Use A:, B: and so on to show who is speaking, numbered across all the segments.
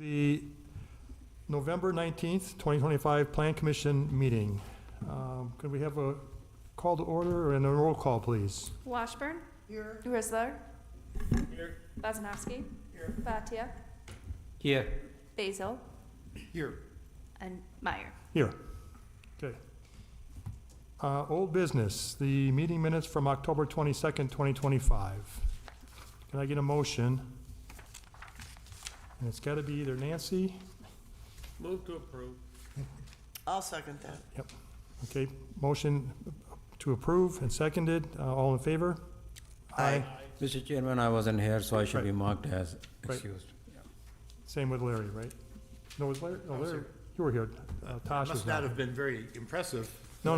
A: The November 19th, 2025 Plan Commission meeting. Could we have a call to order and a roll call, please?
B: Washburn.
C: Here.
B: Risler.
C: Here.
B: Bazinowski.
C: Here.
B: Bhatia.
D: Here.
B: Basil.
C: Here.
B: And Meyer.
A: Here. Okay. Old business, the meeting minutes from October 22nd, 2025. Can I get a motion? And it's got to be either Nancy.
D: Move to approve.
C: I'll second that.
A: Okay, motion to approve and seconded. All in favor?
C: Aye.
D: Mr. Chairman, I wasn't here, so I should be
A: Right.
D: marked as
A: Right.
D: excused.
A: Same with Larry, right? No, was Larry? No, Larry, you were here. Tosh was
E: Must not
A: not.
E: have been very impressive.
A: No.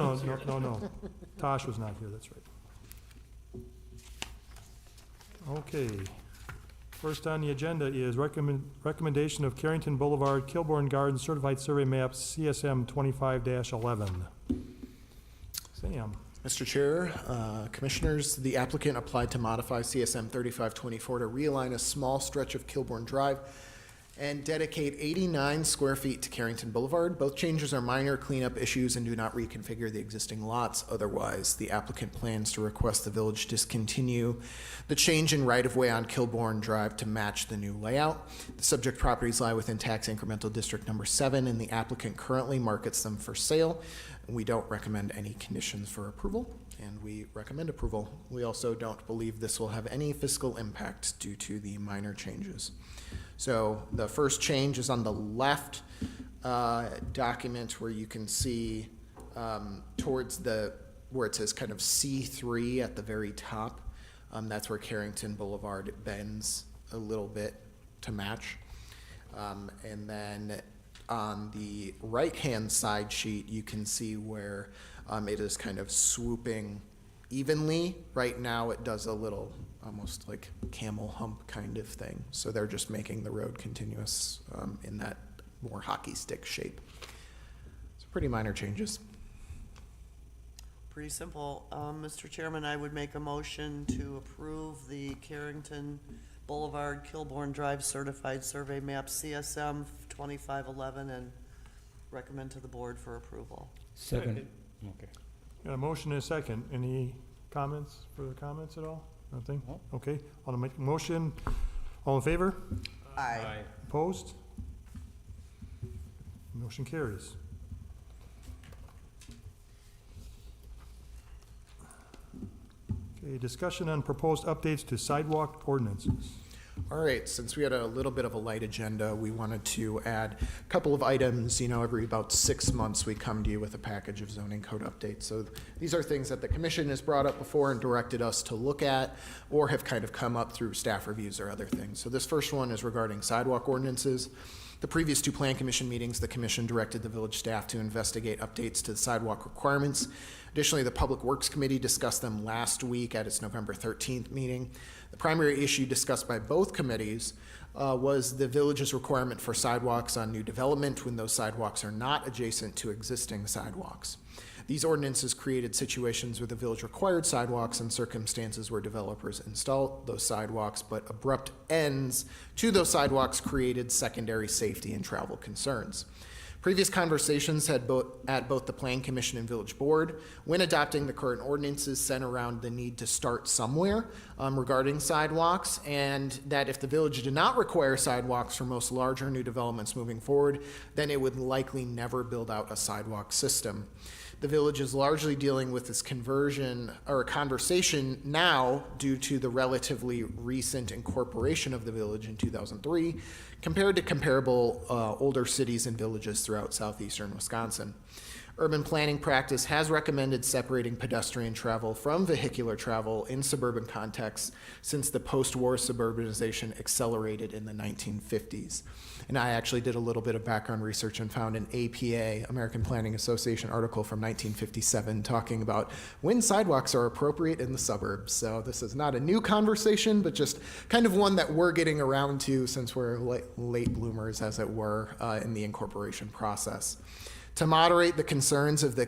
A: Tosh was not here, that's right. Okay. First on the agenda is recommendation of Carrington Boulevard, Kilbourne Gardens Certified Survey Maps, CSM 25-11. Sam.
F: Mr. Chair, Commissioners, the applicant applied to modify CSM 3524 to realign a small stretch of Kilbourne Drive and dedicate 89 square feet to Carrington Boulevard. Both changes are minor cleanup issues and do not reconfigure the existing lots. Otherwise, the applicant plans to request the village discontinue the change in right-of-way on Kilbourne Drive to match the new layout. The subject properties lie within tax incremental district number 7, and the applicant currently markets them for sale. We don't recommend any conditions for approval, and we recommend approval. We also don't believe this will have any fiscal impact due to the minor changes. So the first change is on the left document where you can see towards where it says kind of C3 at the very top. That's where Carrington Boulevard bends a little bit to match. And then on the right-hand side sheet, you can see where it is kind of swooping evenly. Right now, it does a little almost like camel hump kind of thing. So they're just making the road continuous in that more hockey stick shape. It's pretty minor changes.
C: Pretty simple. Mr. Chairman, I would make a motion to approve the Carrington Boulevard, Kilbourne Drive Certified Survey Map CSM 2511 and recommend to the board for approval.
D: Second. Okay.
A: Got a motion and a second. Any comments, further comments at all? Nothing?
D: No.
A: Okay, I'll make a motion. All in favor?
C: Aye.
A: Opposed? Motion carries. Okay, discussion on proposed updates to sidewalk ordinances.
F: All right, since we had a little bit of a light agenda, we wanted to add a couple of items. You know, every about 6 months, we come to you with a package of zoning code updates. So these are things that the commission has brought up before and directed us to look at, or have kind of come up through staff reviews or other things. So this first one is regarding sidewalk ordinances. The previous 2 plan commission meetings, the commission directed the village staff to investigate updates to the sidewalk requirements. Additionally, the Public Works Committee discussed them last week at its November 13th meeting. The primary issue discussed by both committees was the village's requirement for sidewalks on new development when those sidewalks are not adjacent to existing sidewalks. These ordinances created situations where the village required sidewalks in circumstances where developers installed those sidewalks, but abrupt ends to those sidewalks created secondary safety and travel concerns. Previous conversations at both the Plan Commission and Village Board, when adopting the current ordinances, center around the need to start somewhere regarding sidewalks, and that if the village did not require sidewalks for most larger new developments moving forward, then it would likely never build out a sidewalk system. The village is largely dealing with this conversion or conversation now due to the relatively recent incorporation of the village in 2003 compared to comparable older cities and villages throughout southeastern Wisconsin. Urban planning practice has recommended separating pedestrian travel from vehicular travel in suburban contexts since the post-war suburbanization accelerated in the 1950s. And I actually did a little bit of background research and found an APA, American Planning Association article from 1957 talking about when sidewalks are appropriate in the suburbs. So this is not a new conversation, but just kind of one that we're getting around to since we're late bloomers, as it were, in the incorporation process. To moderate the concerns of the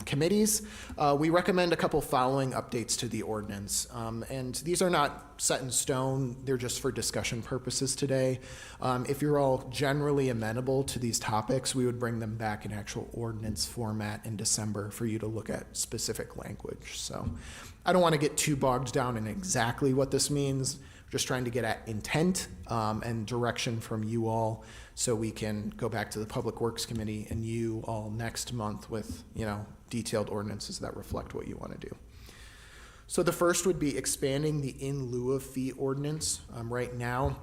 F: committees, we recommend a couple following updates to the ordinance. And these are not set in stone, they're just for discussion purposes today. If you're all generally amenable to these topics, we would bring them back in actual ordinance format in December for you to look at specific language. So I don't want to get too bogged down in exactly what this means. Just trying to get at intent and direction from you all so we can go back to the Public Works Committee and you all next month with, detailed ordinances that reflect what you want to do. So the first would be expanding the in lieu of fee ordinance. Right now,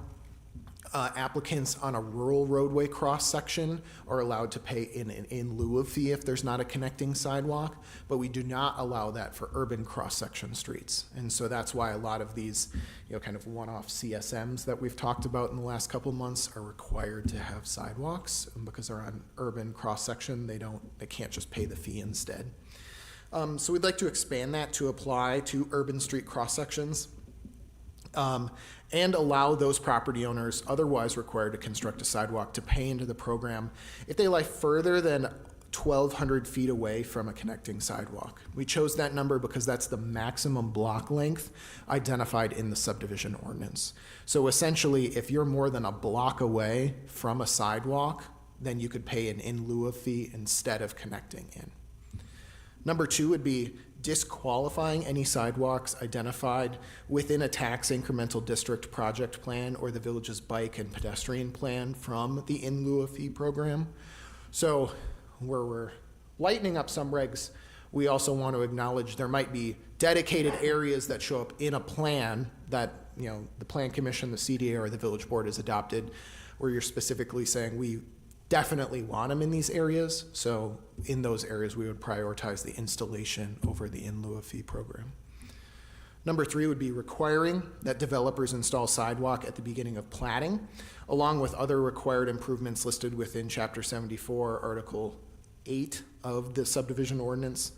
F: applicants on a rural roadway cross-section are allowed to pay in lieu of fee if there's not a connecting sidewalk, but we do not allow that for urban cross-section streets. And so that's why a lot of these, kind of one-off CSMs that we've talked about in the last couple of months are required to have sidewalks, and because they're on urban cross-section, they can't just pay the fee instead. So we'd like to expand that to apply to urban street cross-sections. And allow those property owners otherwise required to construct a sidewalk to pay into the program if they lie further than 1,200 feet away from a connecting sidewalk. We chose that number because that's the maximum block length identified in the subdivision ordinance. So essentially, if you're more than a block away from a sidewalk, then you could pay an in lieu of fee instead of connecting in. Number two would be disqualifying any sidewalks identified within a tax incremental district project plan or the village's bike and pedestrian plan from the in lieu of fee program. So where we're lightening up some regs, we also want to acknowledge there might be dedicated areas that show up in a plan that, the plan commission, the CDA, or the village board has adopted, where you're specifically saying we definitely want them in these areas. So in those areas, we would prioritize the installation over the in lieu of fee program. Number three would be requiring that developers install sidewalk at the beginning of platting, along with other required improvements listed within Chapter 74, Article 8 of the subdivision ordinance.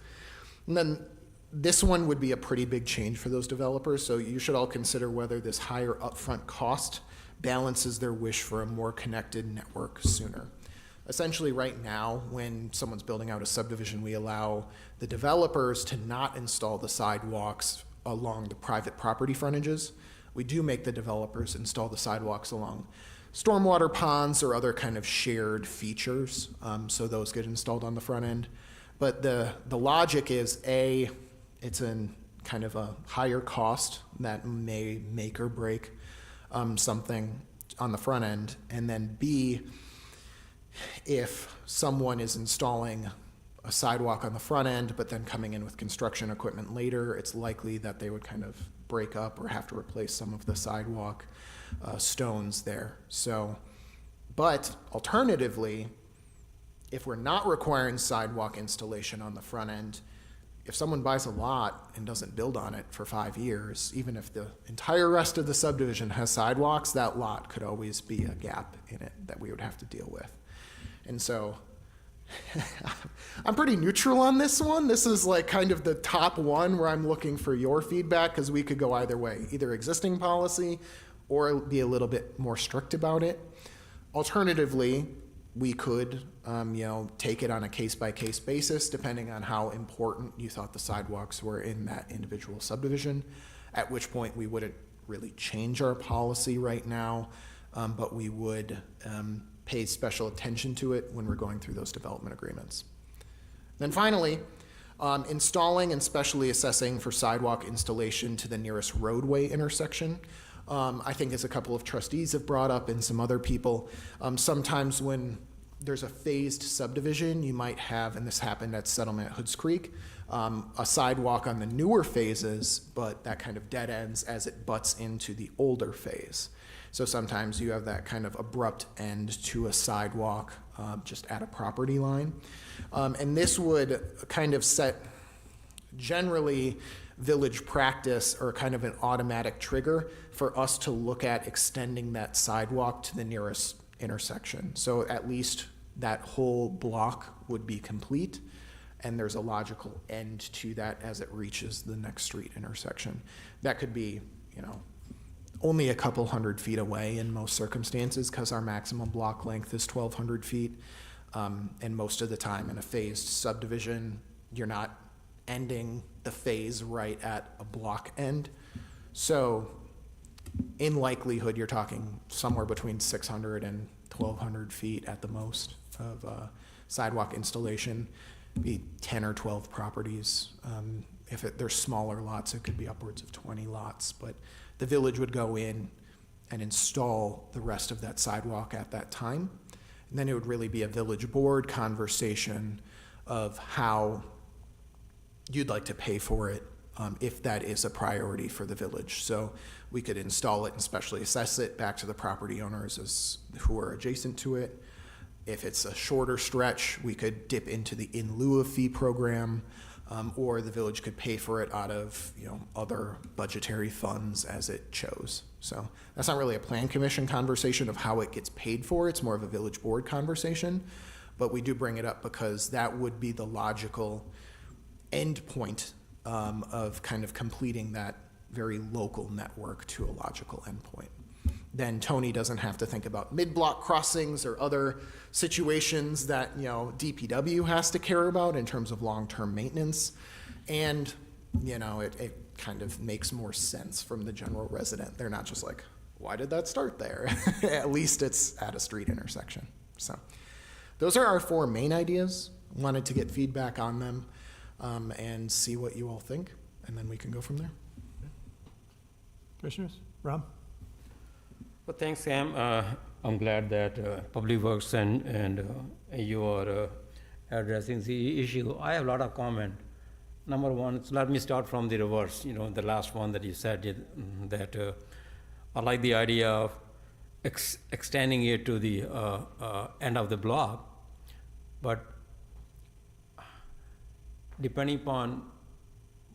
F: And then this one would be a pretty big change for those developers, so you should all consider whether this higher upfront cost balances their wish for a more connected network sooner. Essentially, right now, when someone's building out a subdivision, we allow the developers to not install the sidewalks along the private property frontages. We do make the developers install the sidewalks along stormwater ponds or other kind of shared features, so those get installed on the front end. But the logic is, A, it's in kind of a higher cost that may make or break something on the front end, and then B, if someone is installing a sidewalk on the front end but then coming in with construction equipment later, it's likely that they would kind of break up or have to replace some of the sidewalk stones there. So, but alternatively, if we're not requiring sidewalk installation on the front end, if someone buys a lot and doesn't build on it for 5 years, even if the entire rest of the subdivision has sidewalks, that lot could always be a gap in it that we would have to deal with. And so I'm pretty neutral on this one. This is like kind of the top one where I'm looking for your feedback, because we could go either way, either existing policy or be a little bit more strict about it. Alternatively, we could, take it on a case-by-case basis, depending on how important you thought the sidewalks were in that individual subdivision, at which point we wouldn't really change our policy right now, but we would pay special attention to it when we're going through those development agreements. Then finally, installing and specially assessing for sidewalk installation to the nearest roadway intersection. I think as a couple of trustees have brought up and some other people, sometimes when there's a phased subdivision, you might have, and this happened at Settlement at Hoods Creek, a sidewalk on the newer phases, but that kind of dead ends as it butts into the older phase. So sometimes you have that kind of abrupt end to a sidewalk just at a property line. And this would kind of set generally village practice or kind of an automatic trigger for us to look at extending that sidewalk to the nearest intersection. So at least that whole block would be complete, and there's a logical end to that as it reaches the next street intersection. That could be, only a couple hundred feet away in most circumstances, because our maximum block length is 1,200 feet. And most of the time in a phased subdivision, you're not ending the phase right at a block end. So in likelihood, you're talking somewhere between 600 and 1,200 feet at the most of sidewalk installation, be 10 or 12 properties. If they're smaller lots, it could be upwards of 20 lots, but the village would go in and install the rest of that sidewalk at that time. And then it would really be a village board conversation of how you'd like to pay for it, if that is a priority for the village. So we could install it and specially assess it back to the property owners who are adjacent to it. If it's a shorter stretch, we could dip into the in lieu of fee program, or the village could pay for it out of, other budgetary funds as it chose. So that's not really a plan commission conversation of how it gets paid for. It's more of a village board conversation. But we do bring it up because that would be the logical end point of kind of completing that very local network to a logical endpoint. Then Tony doesn't have to think about mid-block crossings or other situations that, DPW has to care about in terms of long-term maintenance. And, it kind of makes more sense from the general resident. They're not just like, why did that start there? At least it's at a street intersection. So those are our 4 main ideas. Wanted to get feedback on them and see what you all think, and then we can go from there.
A: Commissioners? Ram?
D: Well, thanks, Sam. I'm glad that Public Works and you are addressing the issue. I have a lot of comment. Number one, let me start from the reverse, the last one that you said, that I like the idea of extending it to the end of the block, but depending upon,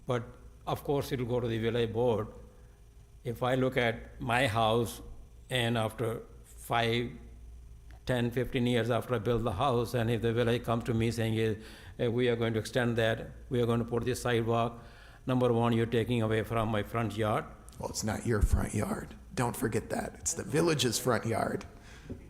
D: but of course it'll go to the village board. If I look at my house and after 5, 10, 15 years after I build the house, and if the village comes to me saying, we are going to extend that, we are going to put this sidewalk, number one, you're taking away from my front yard.
F: Well, it's not your front yard. Don't forget that. It's the village's front yard,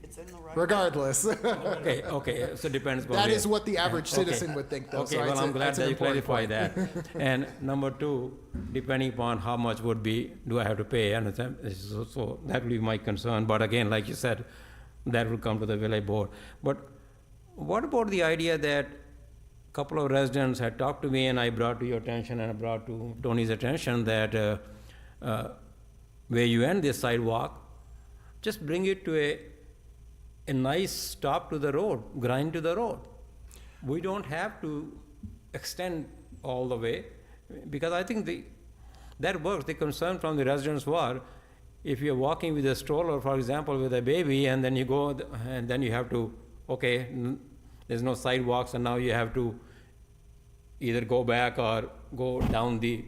C: It's in the right.
F: regardless.
D: Okay, so depends upon.
F: That
D: where.
F: is what the average
D: Okay.
F: citizen would think, though.
D: Okay,
F: So
D: well,
F: it's
D: I'm glad
F: that's an
D: that you
F: important
D: clarified
F: point.
D: that. And number two, depending upon how much do I have to pay, and so that will be my concern. But again, like you said, that will come to the village board. But what about the idea that a couple of residents had talked to me, and I brought to your attention and I brought to Tony's attention that where you end this sidewalk, just bring it to a nice stop to the road, grind to the road. We don't have to extend all the way, because I think that works. The concern from the residents were, if you're walking with a stroller, for example, with a baby, and then you go, and then you have to, there's no sidewalks, and now you have to either go back or go down the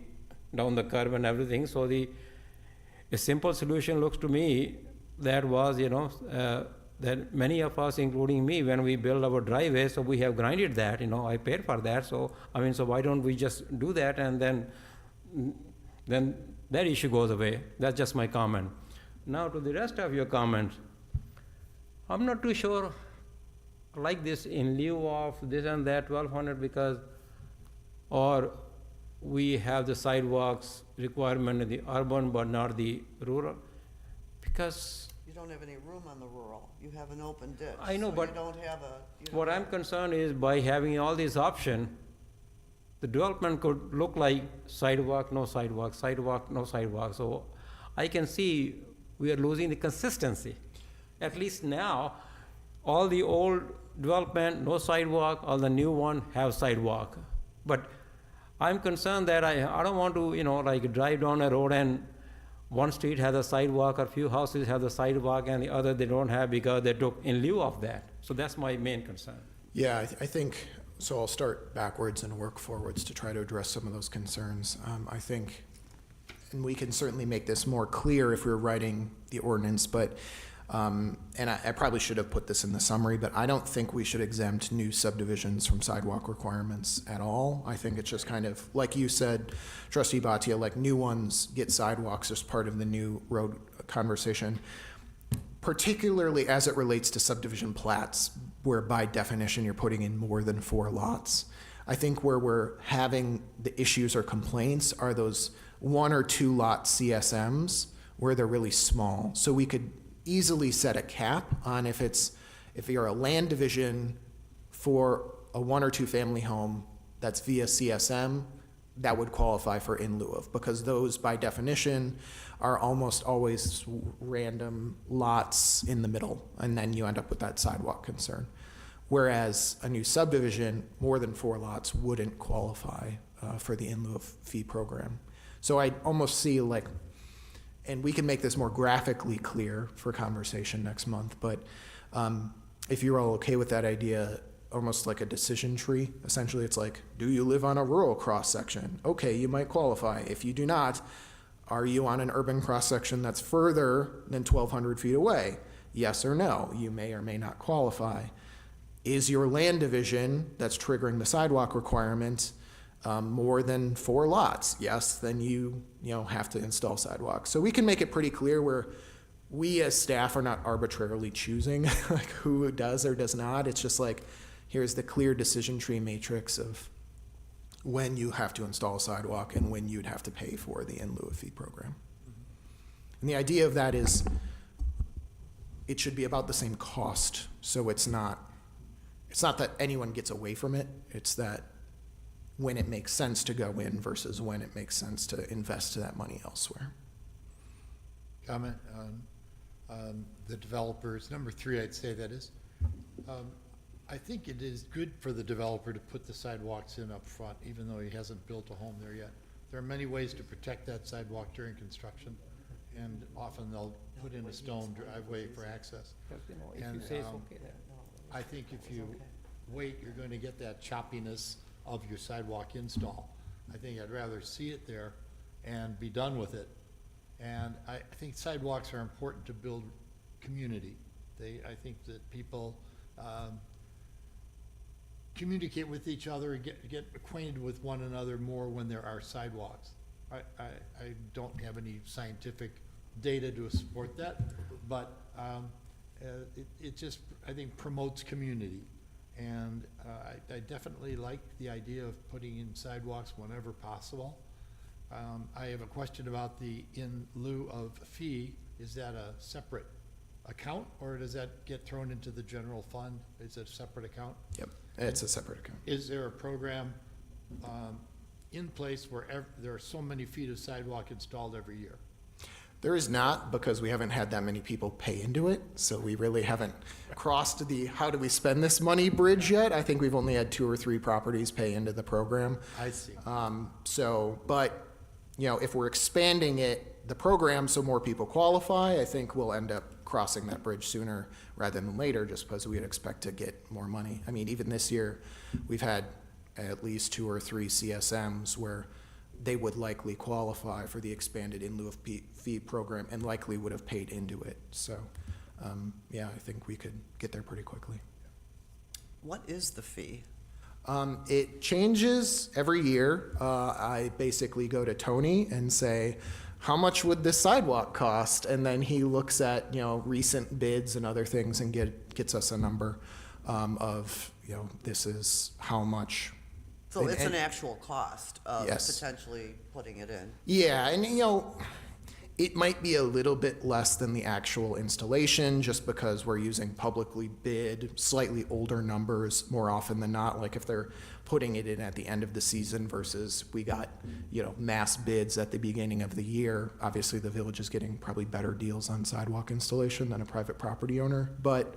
D: curve and everything. So a simple solution looks to me that was, that many of us, including me, when we build our driveway, so we have grinded that, I paid for that, so why don't we just do that, and then that issue goes away. That's just my comment. Now to the rest of your comments, I'm not too sure, like this in lieu of this and that 1,200, because, or we have the sidewalks requirement in the urban but not the rural, because
C: You don't have any room on the rural. You have an open ditch.
D: I know,
C: so
D: but
C: you don't have a.
D: what I'm concerned is by having all these options, the development could look like sidewalk, no sidewalk, sidewalk, no sidewalk. So I can see we are losing the consistency. At least now, all the old development, no sidewalk, all the new one have sidewalk. But I'm concerned that I don't want to, drive down a road and one street has a sidewalk, or few houses have the sidewalk, and the other they don't have because they took in lieu of that. So that's my main concern.
F: Yeah, I think, so I'll start backwards and work forwards to try to address some of those concerns. I think, and we can certainly make this more clear if we're writing the ordinance, but, and I probably should have put this in the summary, but I don't think we should exempt new subdivisions from sidewalk requirements at all. I think it's just kind of, like you said, Trustee Bhatia, like new ones get sidewalks as part of the new road conversation, particularly as it relates to subdivision plats, where by definition you're putting in more than 4 lots. I think where we're having the issues or complaints are those 1 or 2 lot CSMs where they're really small. So we could easily set a cap on if you're a land division for a 1 or 2 family home that's via CSM, that would qualify for in lieu of, because those by definition are almost always random lots in the middle, and then you end up with that sidewalk concern. Whereas a new subdivision, more than 4 lots wouldn't qualify for the in lieu of fee program. So I almost see like, and we can make this more graphically clear for conversation next month, but if you're all okay with that idea, almost like a decision tree. Essentially, it's like, do you live on a rural cross-section? Okay, you might qualify. If you do not, are you on an urban cross-section that's further than 1,200 feet away? Yes or no. You may or may not qualify. Is your land division that's triggering the sidewalk requirement more than 4 lots? Yes, then you have to install sidewalks. So we can make it pretty clear where we as staff are not arbitrarily choosing like who does or does not. It's just like, here's the clear decision tree matrix of when you have to install a sidewalk and when you'd have to pay for the in lieu of fee program. And the idea of that is it should be about the same cost. So it's not that anyone gets away from it. It's that when it makes sense to go in versus when it makes sense to invest that money elsewhere.
E: Comment on the developers. Number 3, I'd say that is. I think it is good for the developer to put the sidewalks in up front, even though he hasn't built a home there yet. There are many ways to protect that sidewalk during construction, and often they'll put in a stone driveway for access.
D: If you
E: And,
D: say it's okay, then.
E: I think if you wait, you're going to get that choppiness of your sidewalk install. I think I'd rather see it there and be done with it. And I think sidewalks are important to build community. I think that people communicate with each other and get acquainted with one another more when there are sidewalks. I don't have any scientific data to support that, but it just, I think, promotes community. And I definitely like the idea of putting in sidewalks whenever possible. I have a question about the in lieu of fee. Is that a separate account, or does that get thrown into the general fund? Is it a separate account?
F: Yep, it's a separate account.
E: Is there a program in place where there are so many feet of sidewalk installed every year?
F: There is not, because we haven't had that many people pay into it, so we really haven't crossed the how do we spend this money bridge yet. I think we've only had 2 or 3 properties pay into the program.
E: I see.
F: But if we're expanding the program so more people qualify, I think we'll end up crossing that bridge sooner rather than later, just because we'd expect to get more money. I mean, even this year, we've had at least 2 or 3 CSMs where they would likely qualify for the expanded in lieu of fee program and likely would have paid into it. So, I think we could get there pretty quickly.
C: What is the fee?
F: It changes every year. I basically go to Tony and say, how much would this sidewalk cost? And then he looks at, recent bids and other things and gets us a number of, this is how much.
C: So it's an actual cost of
F: Yes.
C: potentially putting it in.
F: Yeah, and it might be a little bit less than the actual installation just because we're using publicly bid, slightly older numbers more often than not. Like if they're putting it in at the end of the season versus we got, mass bids at the beginning of the year. Obviously, the village is getting probably better deals on sidewalk installation than a private property owner, but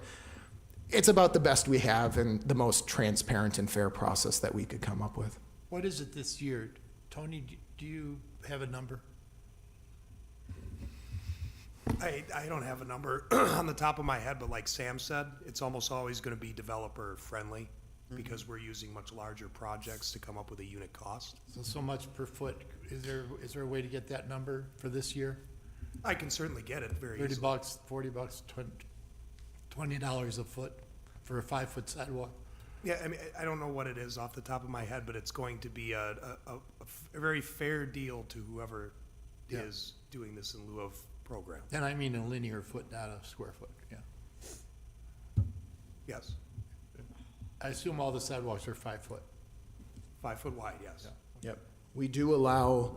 F: it's about the best we have and the most transparent and fair process that we could come up with.
E: What is it this year? Tony, do you have a number?
G: I don't have a number on the top of my head, but like Sam said, it's almost always going to be developer friendly because we're using much larger projects to come up with a unit cost.
E: So much per foot. Is there a way to get that number for this year?
G: I can certainly get it very
E: 30
G: easily.
E: bucks, 40 bucks, $20 a foot for a 5-foot sidewalk?
G: Yeah, I mean, I don't know what it is off the top of my head, but it's going to be a very fair deal to whoever
E: Yeah.
G: is doing this in lieu of program.
E: And I mean a linear foot, not a square foot, yeah.
G: Yes.
E: I assume all the sidewalks are 5 foot.
G: 5 foot wide, yes.
F: Yep. We do allow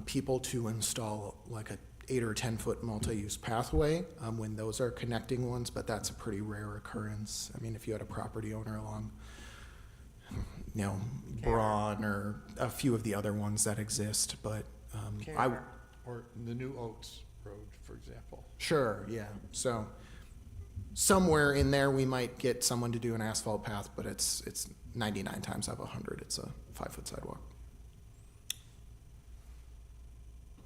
F: people to install like a 8 or 10-foot multi-use pathway when those are connecting ones, but that's a pretty rare occurrence. I mean, if you had a property owner along, you know, Braun or a few of the other ones that exist, but I,
C: Care.
E: Or the new Oats Road, for example.
F: sure, yeah. So somewhere in there, we might get someone to do an asphalt path, but it's 99 times out of 100, it's a 5-foot sidewalk.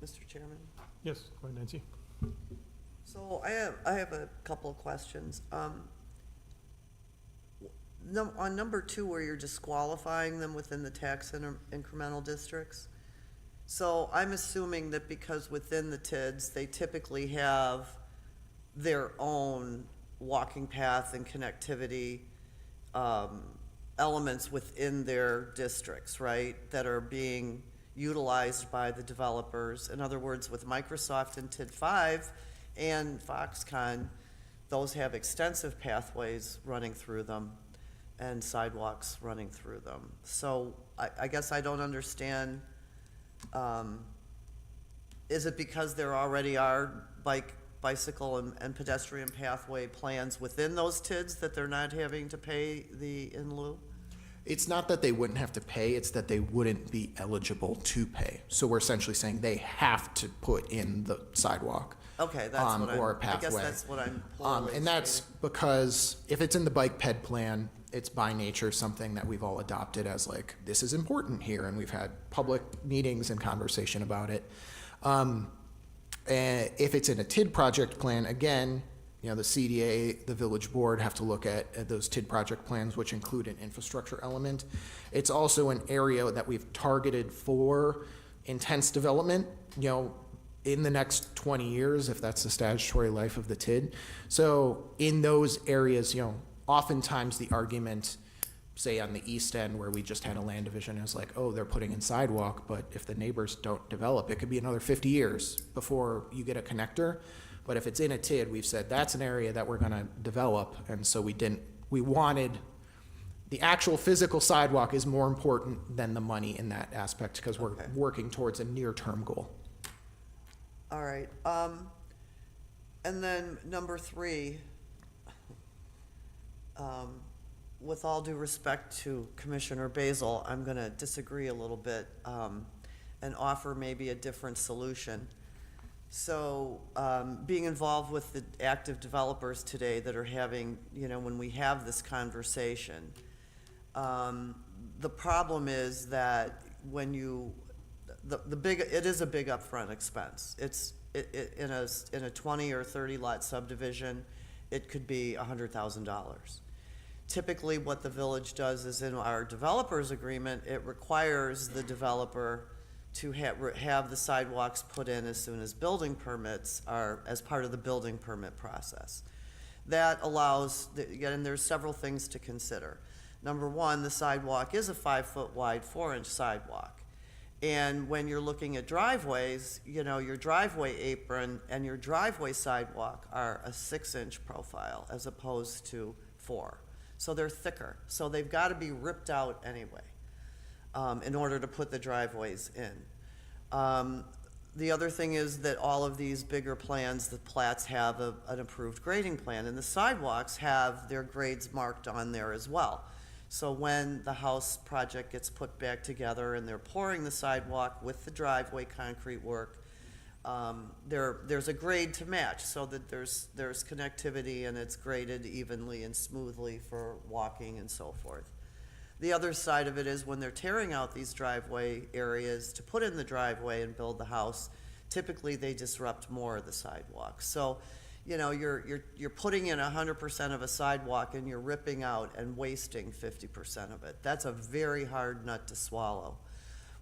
C: Mr. Chairman?
A: Yes, go ahead, Nancy.
C: So I have a couple of questions. On number 2, where you're disqualifying them within the tax incremental districts, so I'm assuming that because within the TIDs, they typically have their own walking path and connectivity elements within their districts, right, that are being utilized by the developers. In other words, with Microsoft and TID 5 and Foxconn, those have extensive pathways running through them and sidewalks running through them. So I guess I don't understand, is it because there already are bicycle and pedestrian pathway plans within those TIDs that they're not having to pay the in lieu?
F: It's not that they wouldn't have to pay, it's that they wouldn't be eligible to pay. So we're essentially saying they have to put in the sidewalk.
C: Okay, that's what
F: or a
C: I guess
F: pathway.
C: that's what I'm poorly
F: And that's
C: stating.
F: because if it's in the bike ped plan, it's by nature something that we've all adopted as like, this is important here, and we've had public meetings and conversation about it. If it's in a TID project plan, again, you know, the CDA, the village board have to look at those TID project plans, which include an infrastructure element. It's also an area that we've targeted for intense development, you know, in the next 20 years, if that's the statutory life of the TID. So in those areas, you know, oftentimes the argument, say on the east end where we just had a land division, is like, oh, they're putting in sidewalk, but if the neighbors don't develop, it could be another 50 years before you get a connector. But if it's in a TID, we've said that's an area that we're gonna develop, and so we wanted, the actual physical sidewalk is more important than the money in that aspect, because we're
C: Okay.
F: working towards a near-term goal.
C: All right, and then number 3, with all due respect to Commissioner Basil, I'm gonna disagree a little bit, and offer maybe a different solution. So, being involved with the active developers today that are having, you know, when we have this conversation, the problem is that when you, it is a big upfront expense. It's, in a 20 or 30 lot subdivision, it could be $100,000. Typically, what the village does is in our developers agreement, it requires the developer to have the sidewalks put in as soon as building permits are, as part of the building permit process. That allows, and there's several things to consider. Number 1, the sidewalk is a 5 foot wide, 4-inch sidewalk. And when you're looking at driveways, you know, your driveway apron and your driveway sidewalk are a 6-inch profile as opposed to 4. So they're thicker. So they've got to be ripped out anyway, in order to put the driveways in. The other thing is that all of these bigger plans, the plats have an approved grading plan, and the sidewalks have their grades marked on there as well. So when the house project gets put back together and they're pouring the sidewalk with the driveway concrete work, there's a grade to match so that there's connectivity and it's graded evenly and smoothly for walking and so forth. The other side of it is when they're tearing out these driveway areas to put in the driveway and build the house, typically they disrupt more of the sidewalk. So, you know, you're putting in 100% of a sidewalk and you're ripping out and wasting 50% of it. That's a very hard nut to swallow.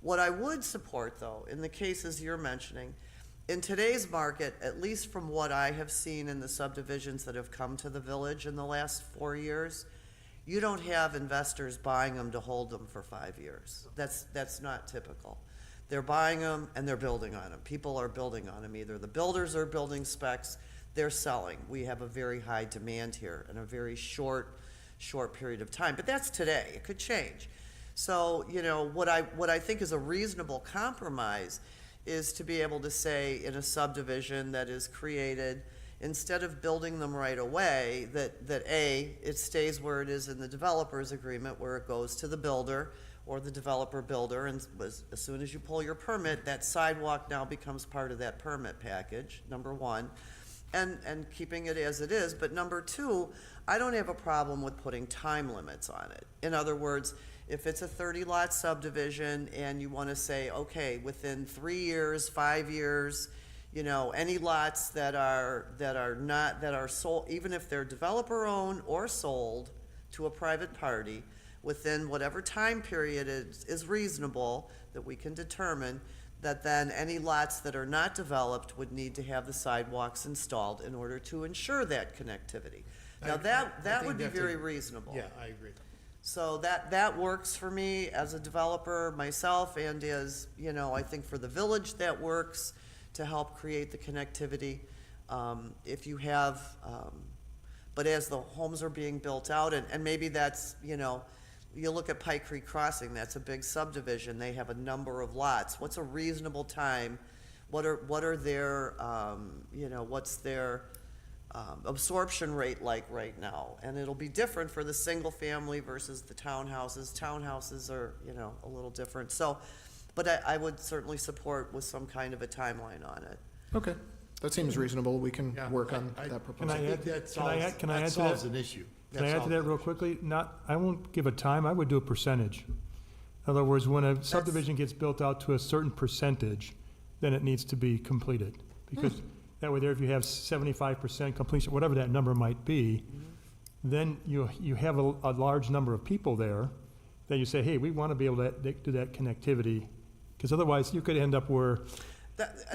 C: What I would support, though, in the cases you're mentioning, in today's market, at least from what I have seen in the subdivisions that have come to the village in the last 4 years, you don't have investors buying them to hold them for 5 years. That's not typical. They're buying them and they're building on them. People are building on them. Either the builders are building specs, they're selling. We have a very high demand here in a very short period of time. But that's today. It could change. So, you know, what I think is a reasonable compromise is to be able to say in a subdivision that is created, instead of building them right away, that A, it stays where it is in the developer's agreement, where it goes to the builder or the developer builder, and as soon as you pull your permit, that sidewalk now becomes part of that permit package, number one, and keeping it as it is. But number two, I don't have a problem with putting time limits on it. In other words, if it's a 30-lot subdivision and you want to say, okay, within 3 years, 5 years, you know, any lots that are sold, even if they're developer-owned or sold to a private party, within whatever time period is reasonable that we can determine, that then any lots that are not developed would need to have the sidewalks installed in order to ensure that connectivity. Now,
E: I
C: that
E: think
C: would be
E: that's
C: very reasonable.
E: Yeah, I agree.
C: So that works for me as a developer myself, and as, you know, I think for the village that works to help create the connectivity. If you have, but as the homes are being built out, and maybe that's, you know, you look at Pike Creek Crossing, that's a big subdivision, they have a number of lots. What's a reasonable time? What are their, you know, what's their absorption rate like right now? And it'll be different for the single family versus the townhouses. Townhouses are, you know, a little different. So, but I would certainly support with some kind of a timeline on it.
F: Okay, that seems reasonable. We can
E: Yeah,
F: work on
E: I-
F: that
A: Can I
F: proposal.
A: add-
E: That
A: can I
E: solves,
A: add- can I
E: that
A: add to
E: solves
A: that?
E: an issue.
A: Can I add to
E: solves
A: that
E: an
A: real
E: issue.
A: quickly? I won't give a time, I would do a percentage. In other words, when a subdivision gets built out to a certain percentage, then it needs to be completed. Because that way there, if you have 75% completion, whatever that number might be, then you have a large number of people there that you say, hey, we want to be able to do that connectivity. Because otherwise, you could end up where,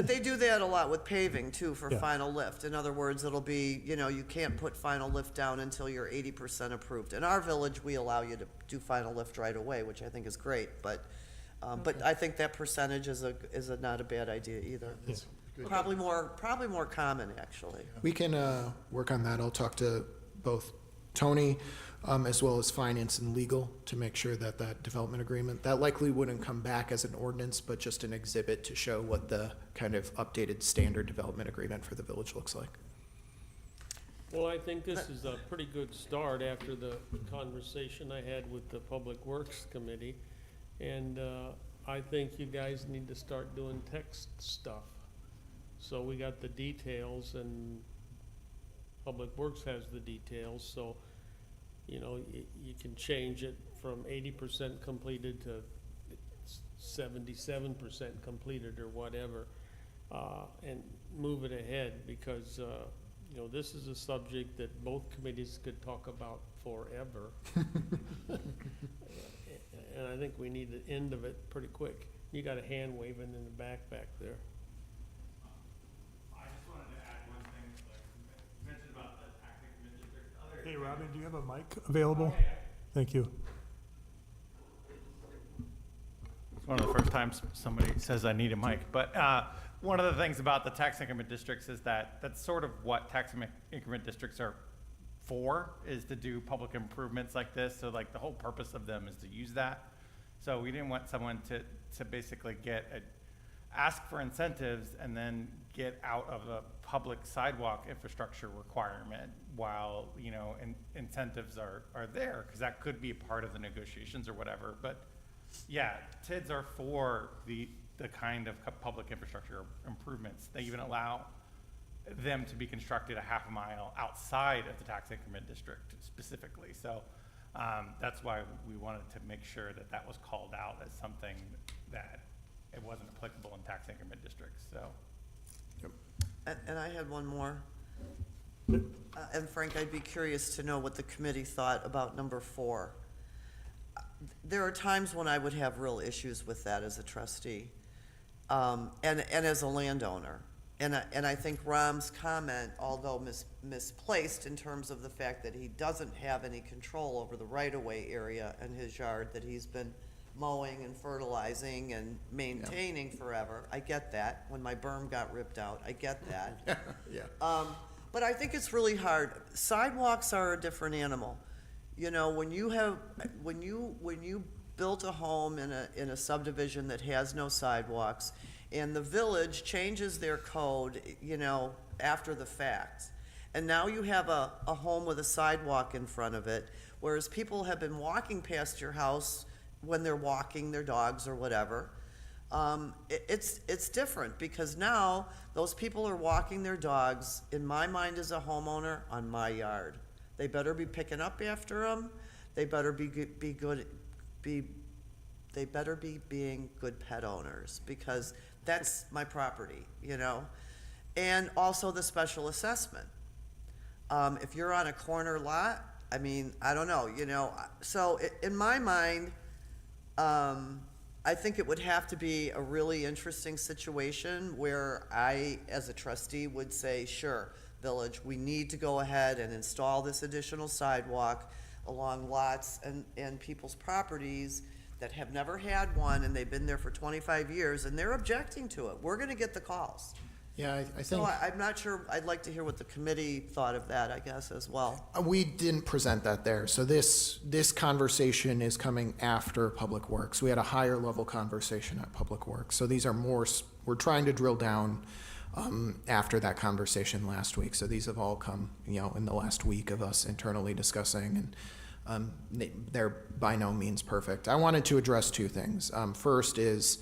C: They do that a lot with paving too for
A: Yeah.
C: final lift. In other words, it'll be, you know, you can't put final lift down until you're 80% approved. In our village, we allow you to do final lift right away, which I think is great, but I think that percentage is not a bad idea either.
E: It's good.
C: Probably more common, actually.
F: We can work on that. I'll talk to both Tony as well as finance and legal to make sure that that development agreement, that likely wouldn't come back as an ordinance, but just an exhibit to show what the kind of updated standard development agreement for the village looks like.
H: Well, I think this is a pretty good start after the conversation I had with the Public Works Committee. And I think you guys need to start doing text stuff. So we got the details and Public Works has the details, so, you know, you can change it from 80% completed to 77% completed or whatever, and move it ahead, because, you know, this is a subject that both committees could talk about forever. And I think we need the end of it pretty quick. You got a hand waving in the back there.
I: I just wanted to add one thing, like, you mentioned about the tax increment district.
A: hey, Robin, do you have a mic available? Thank you.
I: It's one of the first times somebody says I need a mic, but one of the things about the tax increment districts is that that's sort of what tax increment districts are for, is to do public improvements like this. So like the whole purpose of them is to use that. So we didn't want someone to basically ask for incentives and then get out of a public sidewalk infrastructure requirement while, you know, incentives are there, because that could be a part of the negotiations or whatever. But yeah, TIDs are for the kind of public infrastructure improvements. They even allow them to be constructed a half a mile outside of the tax increment district specifically. So that's why we wanted to make sure that that was called out as something that it wasn't applicable in tax increment districts, so.
C: And I had one more. And Frank, I'd be curious to know what the committee thought about number 4. There are times when I would have real issues with that as a trustee, and as a landowner. And I think Ram's comment, although misplaced in terms of the fact that he doesn't have any control over the right-of-way area in his yard that he's been mowing and fertilizing and maintaining forever. I get that. When my berm got ripped out, I get that.
F: Yeah.
C: But I think it's really hard. Sidewalks are a different animal. You know, when you built a home in a subdivision that has no sidewalks, and the village changes their code, you know, after the fact. And now you have a home with a sidewalk in front of it, whereas people have been walking past your house when they're walking their dogs or whatever. It's different, because now those people are walking their dogs, in my mind as a homeowner, on my yard. They better be picking up after them, they better be good, they better be being good pet owners, because that's my property, you know? And also the special assessment. If you're on a corner lot, I mean, I don't know, you know, so in my mind, I think it would have to be a really interesting situation where I, as a trustee, would say, sure, village, we need to go ahead and install this additional sidewalk along lots and people's properties that have never had one, and they've been there for 25 years, and they're objecting to it. We're gonna get the calls.
F: Yeah, I
C: So
F: think
C: I'm not sure, I'd like to hear what the committee thought of that, I guess, as well.
F: we didn't present that there. So this conversation is coming after Public Works. We had a higher level conversation at Public Works. So these are more, we're trying to drill down after that conversation last week. So these have all come, you know, in the last week of us internally discussing, and they're by no means perfect. I wanted to address two things. First is,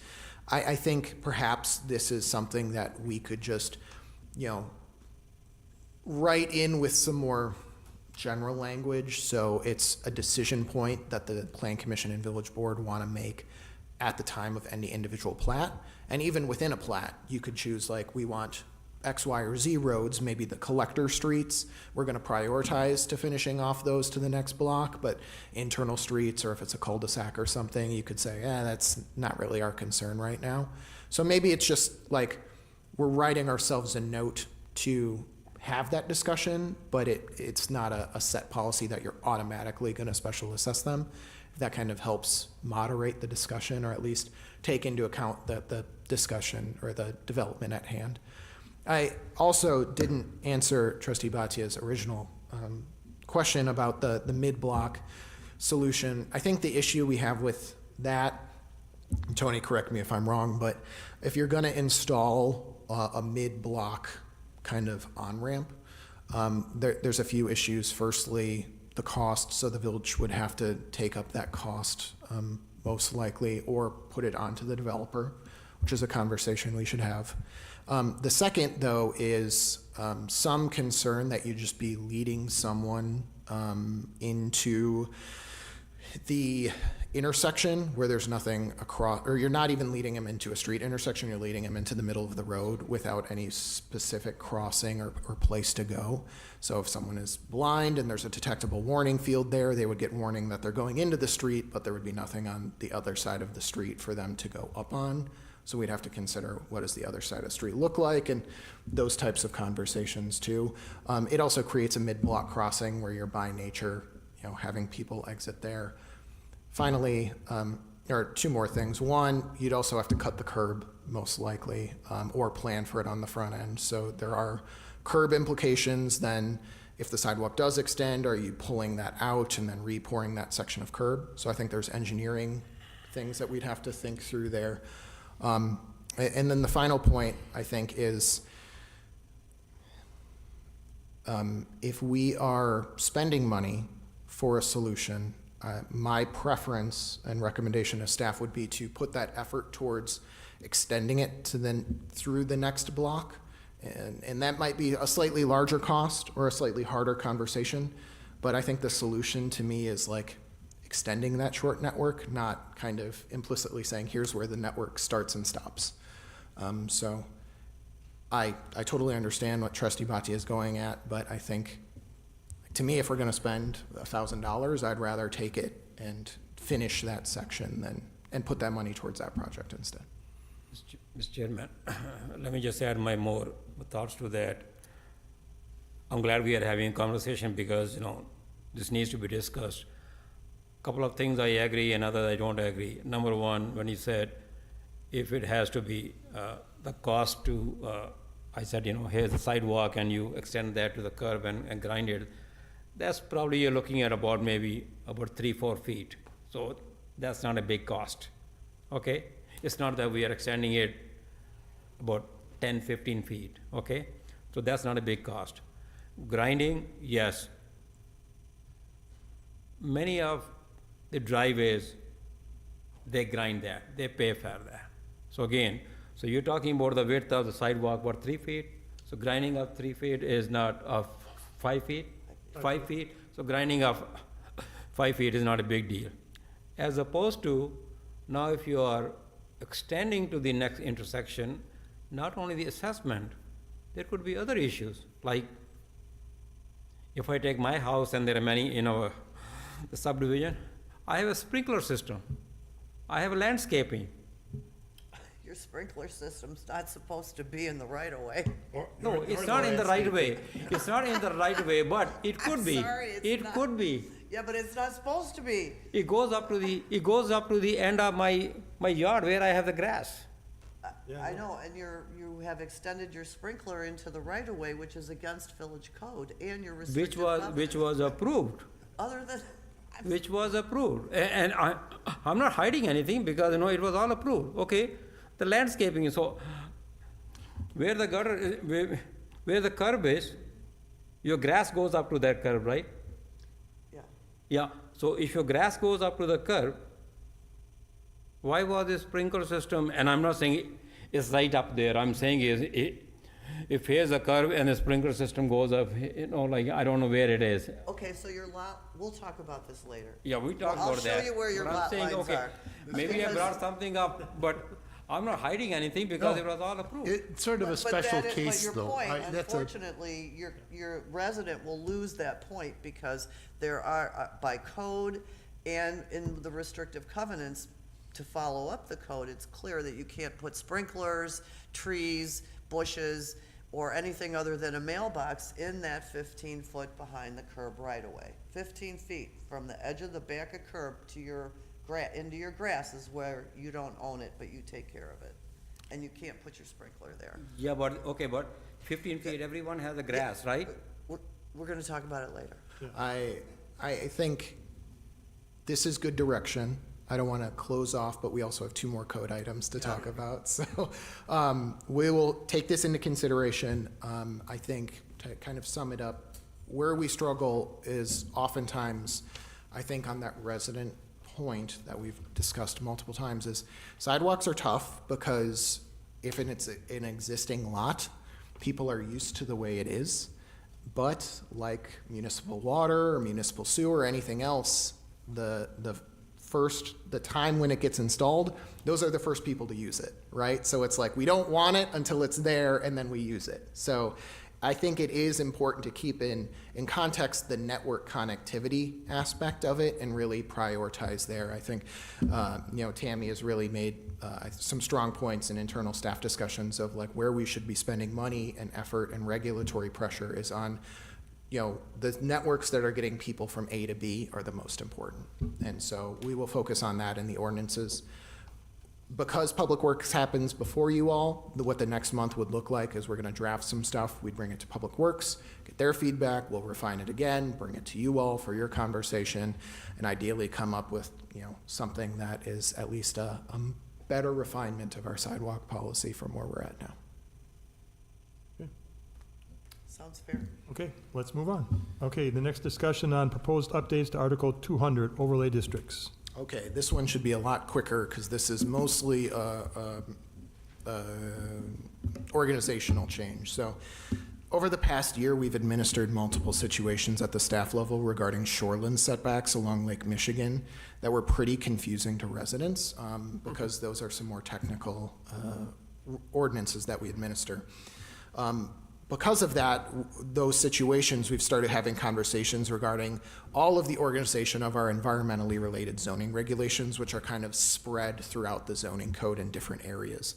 F: I think perhaps this is something that we could just, you know, write in with some more general language. So it's a decision point that the Plan Commission and Village Board want to make at the time of any individual plat. And even within a plat, you could choose, like, we want X, Y, or Z roads, maybe the collector streets, we're gonna prioritize to finishing off those to the next block, but internal streets, or if it's a cul-de-sac or something, you could say, that's not really our concern right now. So maybe it's just like, we're writing ourselves a note to have that discussion, but it's not a set policy that you're automatically gonna special assess them. That kind of helps moderate the discussion, or at least take into account the discussion or the development at hand. I also didn't answer Trustee Batia's original question about the mid-block solution. I think the issue we have with that, Tony, correct me if I'm wrong, but if you're going to install a mid-block kind of on-ramp, there's a few issues. Firstly, the cost, so the village would have to take up that cost most likely, or put it onto the developer, which is a conversation we should have. The second, though, is some concern that you just be leading someone into the intersection where there's nothing across, or you're not even leading them into a street intersection, you're leading them into the middle of the road without any specific crossing or place to go. So if someone is blind and there's a detectable warning field there, they would get warning that they're going into the street, but there would be nothing on the other side of the street for them to go up on. So we'd have to consider, what does the other side of the street look like, and those types of conversations too. It also creates a mid-block crossing where you're by nature, you know, having people exit there. Finally, there are two more things. One, you'd also have to cut the curb most likely, or plan for it on the front end. So there are curb implications. Then if the sidewalk does extend, are you pulling that out and then re-pouring that section of curb? So I think there's engineering things that we'd have to think through there. And then the final point, I think, is if we are spending money for a solution, my preference and recommendation of staff would be to put that effort towards extending it to then through the next block. And that might be a slightly larger cost or a slightly harder conversation. But I think the solution to me is like extending that short network, not kind of implicitly saying, here's where the network starts and stops. So I totally understand what Trustee Bhatia is going at, but I think, to me, if we're gonna spend $1,000, I'd rather take it and finish that section and put that money towards that project instead.
D: Mr. Chairman, let me just add my more thoughts to that. I'm glad we are having a conversation because, you know, this needs to be discussed. Couple of things I agree and others I don't agree. Number one, when you said if it has to be the cost to, I said, you know, here's the sidewalk and you extend that to the curb and grind it, that's probably you're looking at about maybe about 3-4 feet. So That's not a big cost, okay? It's not that we are extending it about 10, 15 feet, okay? So that's not a big cost. Grinding, yes. Many of the driveways, they grind that, they pay for that. So again, so you're talking about the width of the sidewalk, what, 3 feet? So grinding of 3 feet is not of 5 feet? 5 feet, so grinding of 5 feet is not a big deal. As opposed to, now if you are extending to the next intersection, not only the assessment, there could be other issues, like if I take my house and there are many, the subdivision, I have a sprinkler system, I have landscaping.
C: Your sprinkler system's not supposed to be in the right of way.
D: No, it's not in the right way, it's not in the right way, but it could be.
C: sorry, it's
D: It
C: not.
D: could be.
C: Yeah, but it's not supposed to be.
D: It goes up to the end of my yard where I have the grass.
C: I know, and you have extended your sprinkler into the right of way, which is against village code and your restrictive covenant.
D: Which was approved,
C: Other than,
D: which was approved. And I'm not hiding anything because, it was all approved, okay? The landscaping is so, where the gutter, where the curb is, your grass goes up to that curb, right?
C: yeah.
D: Yeah, so if your grass goes up to the curb, why was this sprinkler system, and I'm not saying it's right up there, I'm saying if here's a curve and the sprinkler system goes up, I don't know where it is.
C: Okay, so your lot, we'll talk about this later.
D: Yeah, we talked
C: I'll
D: about that.
C: show you where your
D: But I'm
C: lot
D: saying,
C: lines
D: okay,
C: are.
D: maybe I
C: Because-
D: brought something up, but I'm not hiding anything because
E: No.
D: it was all approved.
E: It's sort of a
C: But
E: special
C: that is-
E: case,
C: But
E: though.
C: your point,
E: That's a,
C: unfortunately, your resident will lose that point because there are, by code and in the restrictive covenants, to follow up the code, it's clear that you can't put sprinklers, trees, bushes, or anything other than a mailbox in that 15-foot behind the curb right-of-way. 15 feet from the edge of the back of curb to your into your grass is where you don't own it, but you take care of it. And you can't put your sprinkler there.
D: Yeah, but 15 feet, everyone has a grass, right?
C: We're gonna talk about it later.
F: I think this is good direction. I don't want to close off, but we also have 2 more code items to talk about. So we will take this into consideration. I think to kind of sum it up, where we struggle is oftentimes, I think on that resident point that we've discussed multiple times, is sidewalks are tough because if it's an existing lot, people are used to the way it is. But like municipal water or municipal sewer or anything else, the time when it gets installed, those are the first people to use it, right? So it's like, we don't want it until it's there and then we use it. So I think it is important to keep in context the network connectivity aspect of it and really prioritize there. I think, Tammy has really made some strong points in internal staff discussions of like where we should be spending money and effort and regulatory pressure is on the networks that are getting people from A to B are the most important. And so we will focus on that in the ordinances. Because Public Works happens before you all, what the next month would look like is we're gonna draft some stuff, we'd bring it to Public Works, get their feedback, we'll refine it again, bring it to you all for your conversation, and ideally come up with, something that is at least a better refinement of our sidewalk policy from where we're at now.
C: Sounds fair.
A: Okay, let's move on. Okay, the next discussion on proposed updates to Article 200 overlay districts.
F: Okay, this one should be a lot quicker because this is mostly organizational change. So over the past year, we've administered multiple situations at the staff level regarding shoreline setbacks along Lake Michigan that were pretty confusing to residents because those are some more technical ordinances that we administer. Because of that, those situations, we've started having conversations regarding all of the organization of our environmentally related zoning regulations, which are kind of spread throughout the zoning code in different areas.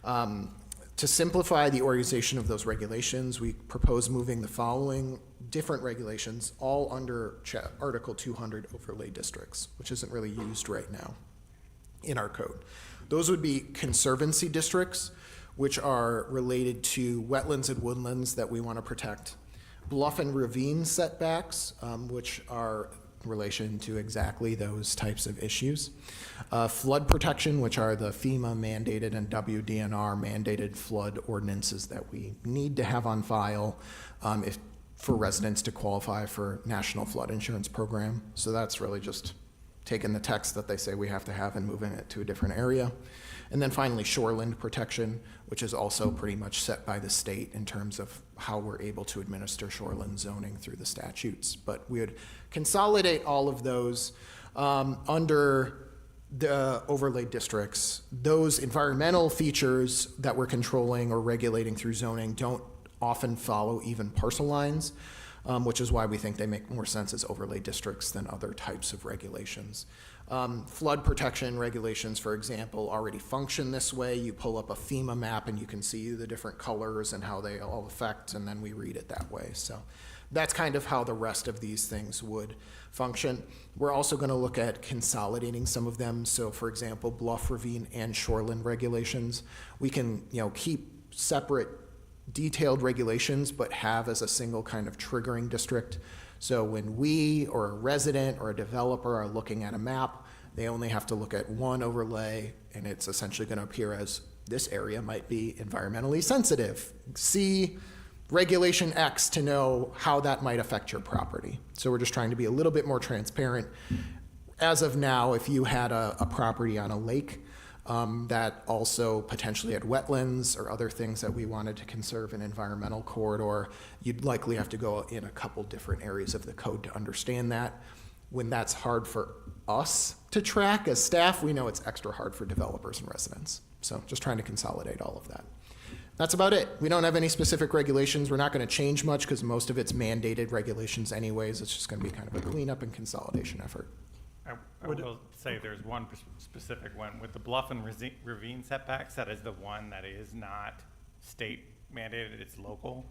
F: To simplify the organization of those regulations, we propose moving the following different regulations all under Article 200 overlay districts, which isn't really used right now in our code. Those would be conservancy districts, which are related to wetlands and woodlands that we want to protect. Bluff and ravine setbacks, which are relation to exactly those types of issues. Flood protection, which are the FEMA mandated and WDNR mandated flood ordinances that we need to have on file for residents to qualify for National Flood Insurance Program. So that's really just taking the text that they say we have to have and moving it to a different area. And then finally, shoreline protection, which is also pretty much set by the state in terms of how we're able to administer shoreline zoning through the statutes. But we would consolidate all of those under the overlay districts. Those environmental features that we're controlling or regulating through zoning don't often follow even parcel lines, which is why we think they make more sense as overlay districts than other types of regulations. Flood protection regulations, for example, already function this way. You pull up a FEMA map and you can see the different colors and how they all affect, and then we read it that way. So that's kind of how the rest of these things would function. We're also going to look at consolidating some of them. So for example, bluff, ravine, and shoreline regulations. We can, keep separate detailed regulations, but have as a single kind of triggering district. So when we or a resident or a developer are looking at a map, they only have to look at one overlay, and it's essentially going to appear as this area might be environmentally sensitive. See regulation X to know how that might affect your property. So we're just trying to be a little bit more transparent. As of now, if you had a property on a lake that also potentially had wetlands or other things that we wanted to conserve an environmental corridor, you'd likely have to go in a couple different areas of the code to understand that. When that's hard for us to track as staff, we know it's extra hard for developers and residents. So just trying to consolidate all of that. That's about it. We don't have any specific regulations. We're not going to change much because most of it's mandated regulations anyways. It's just going to be kind of a cleanup and consolidation effort.
I: I will say there's one specific one with the bluff and ravine setbacks. That is the one that is not state mandated, it's local.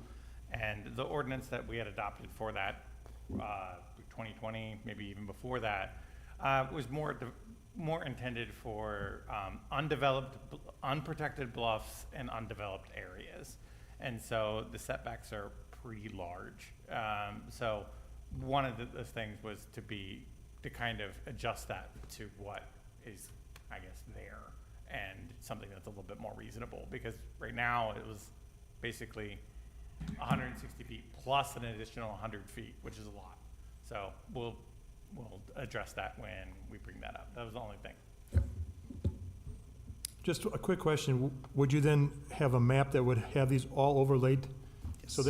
I: And the ordinance that we had adopted for that, 2020, maybe even before that, was more intended for undeveloped, unprotected bluffs and undeveloped areas. And so the setbacks are pretty large. So one of the things was to kind of adjust that to what is, I guess, there, and something that's a little bit more reasonable, because right now it was basically 160 feet plus an additional 100 feet, which is a lot. So we'll address that when we bring that up. That was the only thing.
A: Just a quick question. Would you then have a map that would have these all overlaid?
C: Yes.
A: So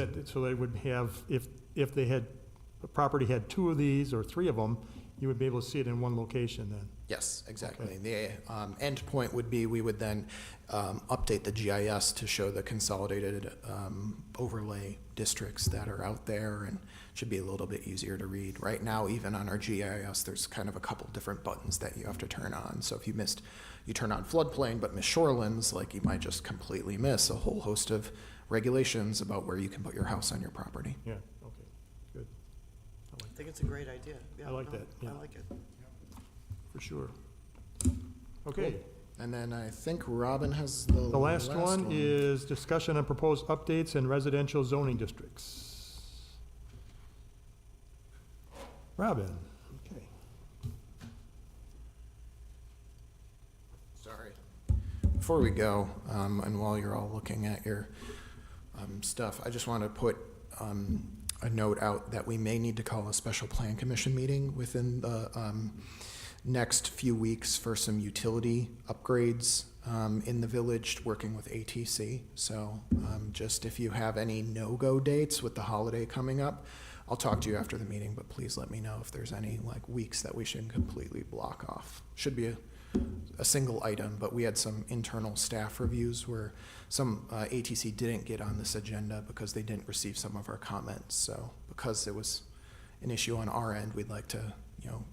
A: they would have, if they had, the property had 2 of these or 3 of them, you would be able to see it in one location then?
F: Yes, exactly. The end point would be we would then update the GIS to show the consolidated overlay districts that are out there, and should be a little bit easier to read. Right now, even on our GIS, there's kind of a couple different buttons that you have to turn on. So if you turn on floodplain but miss shorelines, like you might just completely miss a whole host of regulations about where you can put your house on your property.
A: Yeah, okay, good.
C: I think it's a great idea. Yeah,
A: I like
C: no,
A: that, yeah.
C: I like it.
A: For sure. Okay,
F: And then I think Robin has the
A: the last one is discussion on proposed updates in residential zoning districts. Robin, okay.
F: Sorry. Before we go, and while you're all looking at your stuff, I just want to put a note out that we may need to call a special plan commission meeting within the next few weeks for some utility upgrades in the village, working with ATC. So just if you have any no-go dates with the holiday coming up, I'll talk to you after the meeting, but please let me know if there's any weeks that we should completely block off. Should be a single item, but we had some internal staff reviews where some ATC didn't get on this agenda because they didn't receive some of our comments. So because it was an issue on our end, we'd like to,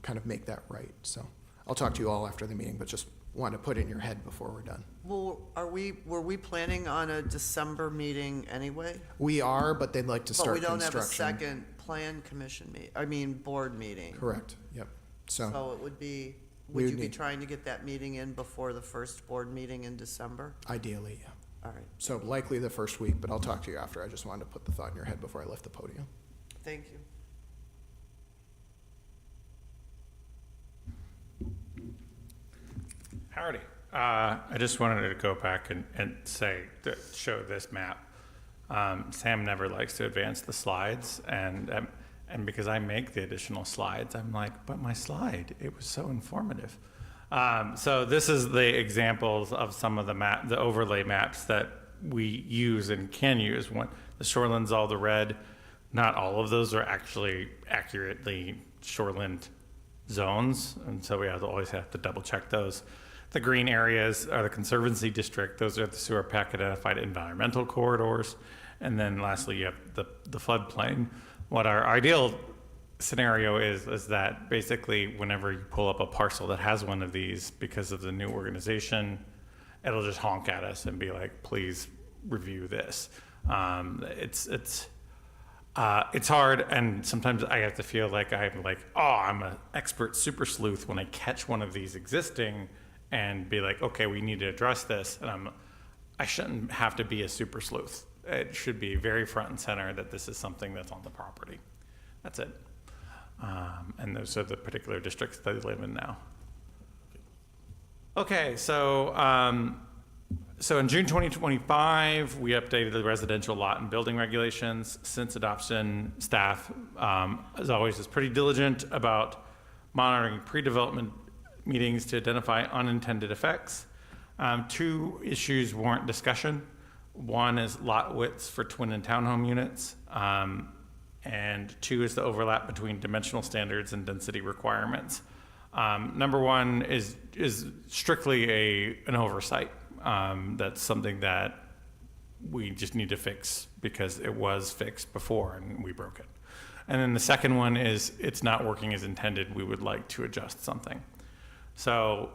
F: kind of make that right. So I'll talk to you all after the meeting, but just want to put it in your head before we're done.
C: Well, were we planning on a December meeting anyway?
F: We are, but they'd like to
C: But
F: start
C: we don't
F: construction.
C: have a second plan commission board meeting.
F: Correct, yep.
C: So it would be,
F: We
C: would
F: would
C: you be
F: need-
C: trying to get that meeting in before the first board meeting in December?
F: Ideally, yeah.
C: All right,
F: So likely the first week, but I'll talk to you after. I just wanted to put the thought in your head before I left the podium.
C: thank you.
I: Howdy. I just wanted to go back and say, to show this map. Sam never likes to advance the slides, and because I make the additional slides, I'm like, but my slide, it was so informative. So this is the examples of some of the overlay maps that we use and can use. When the shoreland's all the red, not all of those are actually accurately shoreland zones, and so we always have to double check those. The green areas are the Conservancy District. Those are the sewer pack identified environmental corridors. And then lastly, you have the floodplain. What our ideal scenario is that basically whenever you pull up a parcel that has one of these, because of the new organization, it'll just honk at us and be like, please review this. It's hard, and sometimes I have to feel like I'm an expert super sleuth when I catch one of these existing and be like, okay, we need to address this. And I shouldn't have to be a super sleuth. It should be very front and center that this is something that's on the property. That's it. And those are the particular districts that they live in now. Okay, so in June 2025, we updated the residential lot and building regulations. Since adoption, staff, as always, is pretty diligent about monitoring pre-development meetings to identify unintended effects. 2 issues warrant discussion. One is lot widths for twin and townhome units. And 2 is the overlap between dimensional standards and density requirements. Number 1 is strictly an oversight. That's something that we just need to fix because it was fixed before and we broke it. And then the second one is it's not working as intended. We would like to adjust something. So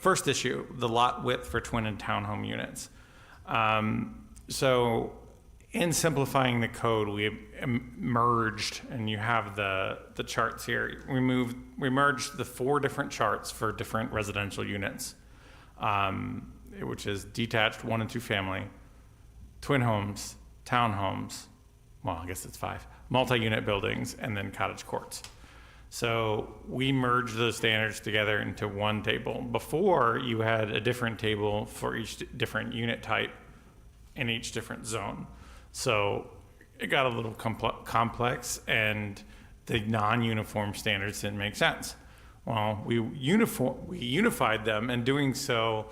I: first issue, the lot width for twin and townhome units. So in simplifying the code, we merged, and you have the charts here. We merged the 4 different charts for different residential units, which is detached 1 and 2 family, twin homes, townhomes, well, I guess it's 5, multi-unit buildings, and then cottage courts. So we merged those standards together into one table. Before, you had a different table for each different unit type in each different zone. So it got a little complex, and the non-uniform standards didn't make sense. Well, we unified them, and doing so,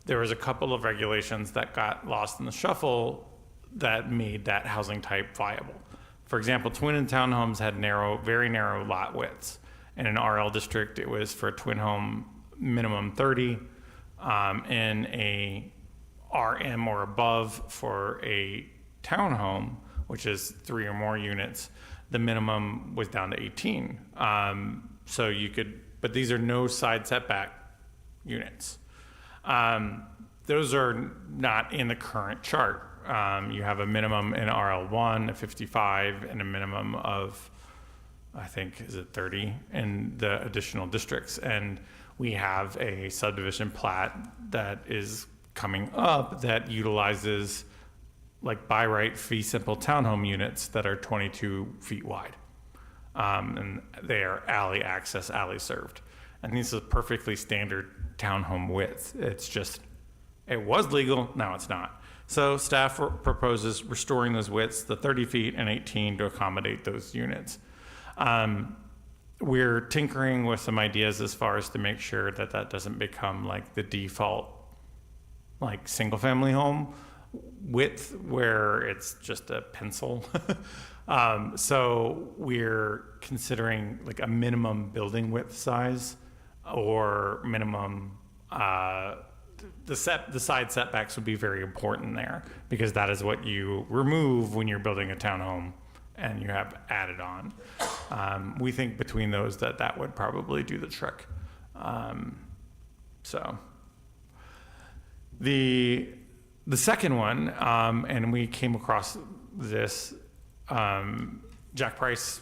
I: there was a couple of regulations that got lost in the shuffle that made that housing type viable. For example, twin and townhomes had very narrow lot widths. In an RL district, it was for a twin home minimum 30, in a RM or above for a townhome, which is 3 or more units, the minimum was down to 18. So you could, but these are no side setback units. Those are not in the current chart. You have a minimum in RL1 of 55 and a minimum of, I think, is it 30 in the additional districts. And we have a subdivision plat that is coming up that utilizes like by right fee simple townhome units that are 22 feet wide. And they are alley access, alley served. And this is a perfectly standard townhome width. It's just, it was legal, now it's not. So staff proposes restoring those widths, the 30 feet and 18 to accommodate those units. We're tinkering with some ideas as far as to make sure that that doesn't become like the default, like single family home width where it's just a pencil. So we're considering like a minimum building width size or minimum, the side setbacks would be very important there because that is what you remove when you're building a townhome and you have added on. We think between those that would probably do the trick. So the second one, and we came across this, Jack Price,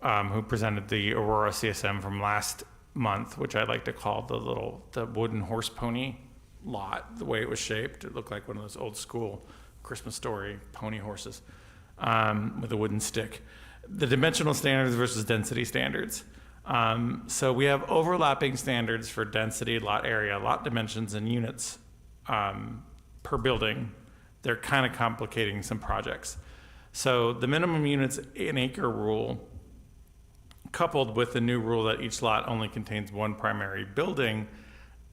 I: who presented the Aurora CSM from last month, which I like to call the wooden horse pony lot. The way it was shaped, it looked like one of those old school Christmas Story pony horses with a wooden stick. The dimensional standards versus density standards. So we have overlapping standards for density, lot area, lot dimensions, and units per building. They're kind of complicating some projects. So the minimum units in acre rule, coupled with the new rule that each lot only contains one primary building,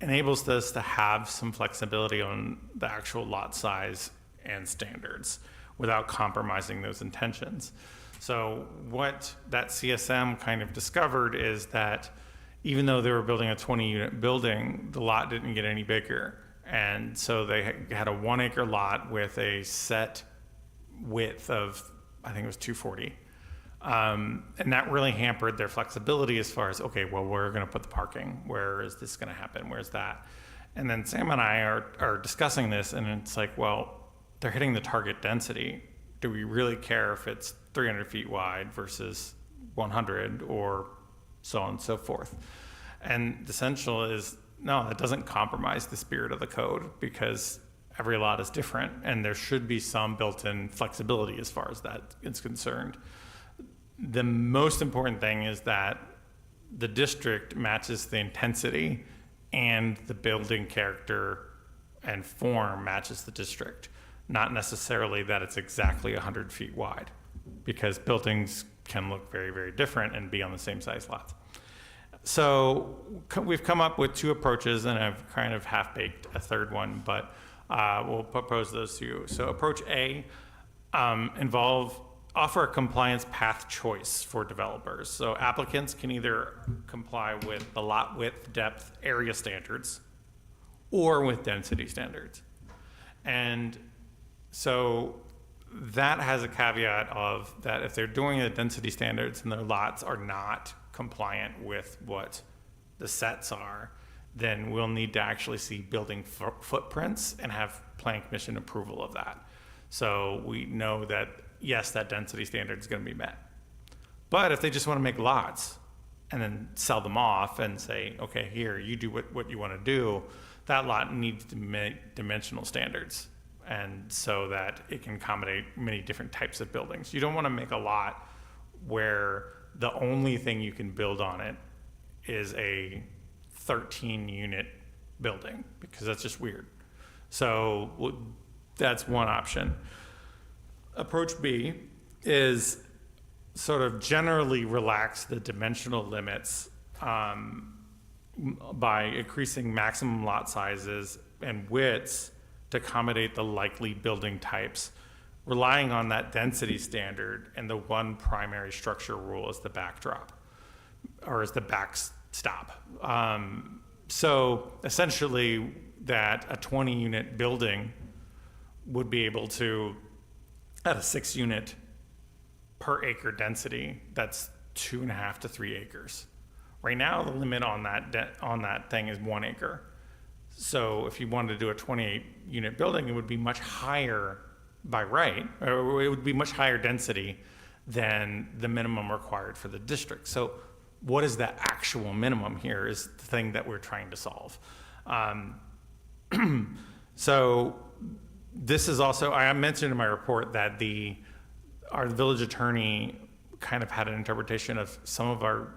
I: enables us to have some flexibility on the actual lot size and standards without compromising those intentions. So what that CSM kind of discovered is that even though they were building a 20-unit building, the lot didn't get any bigger. And so they had a 1 acre lot with a set width of, I think it was 240. And that really hampered their flexibility as far as, okay, well, where are we going to put the parking? Where is this going to happen? Where's that? And then Sam and I are discussing this, and it's like, well, they're hitting the target density. Do we really care if it's 300 feet wide versus 100 or so on and so forth? And the essential is, no, that doesn't compromise the spirit of the code, because every lot is different and there should be some built-in flexibility as far as that is concerned. The most important thing is that the district matches the intensity and the building character and form matches the district, not necessarily that it's exactly 100 feet wide, because buildings can look very, very different and be on the same size lots. So we've come up with 2 approaches, and I've kind of half-baked a third one, but we'll propose those to you. So approach A, offer a compliance path choice for developers. So applicants can either comply with the lot width, depth, area standards, or with density standards. And so that has a caveat of that if they're doing the density standards and their lots are not compliant with what the sets are, then we'll need to actually see building footprints and have plan commission approval of that. So we know that, yes, that density standard is going to be met. But if they just want to make lots and then sell them off and say, okay, here, you do what you want to do, that lot needs to meet dimensional standards, and so that it can accommodate many different types of buildings. You don't want to make a lot where the only thing you can build on it is a 13-unit building, because that's just weird. So that's one option. Approach B is sort of generally relax the dimensional limits by increasing maximum lot sizes and widths to accommodate the likely building types, relying on that density standard and the one primary structure rule as the backdrop, or as the backstop. So essentially that a 20-unit building would be able to, at a 6-unit per acre density, that's 2.5 to 3 acres. Right now, the limit on that thing is 1 acre. So if you wanted to do a 28-unit building, it would be much higher by right, or it would be much higher density than the minimum required for the district. So what is that actual minimum here is the thing that we're trying to solve. So this is also, I mentioned in my report that our village attorney kind of had an interpretation of some of our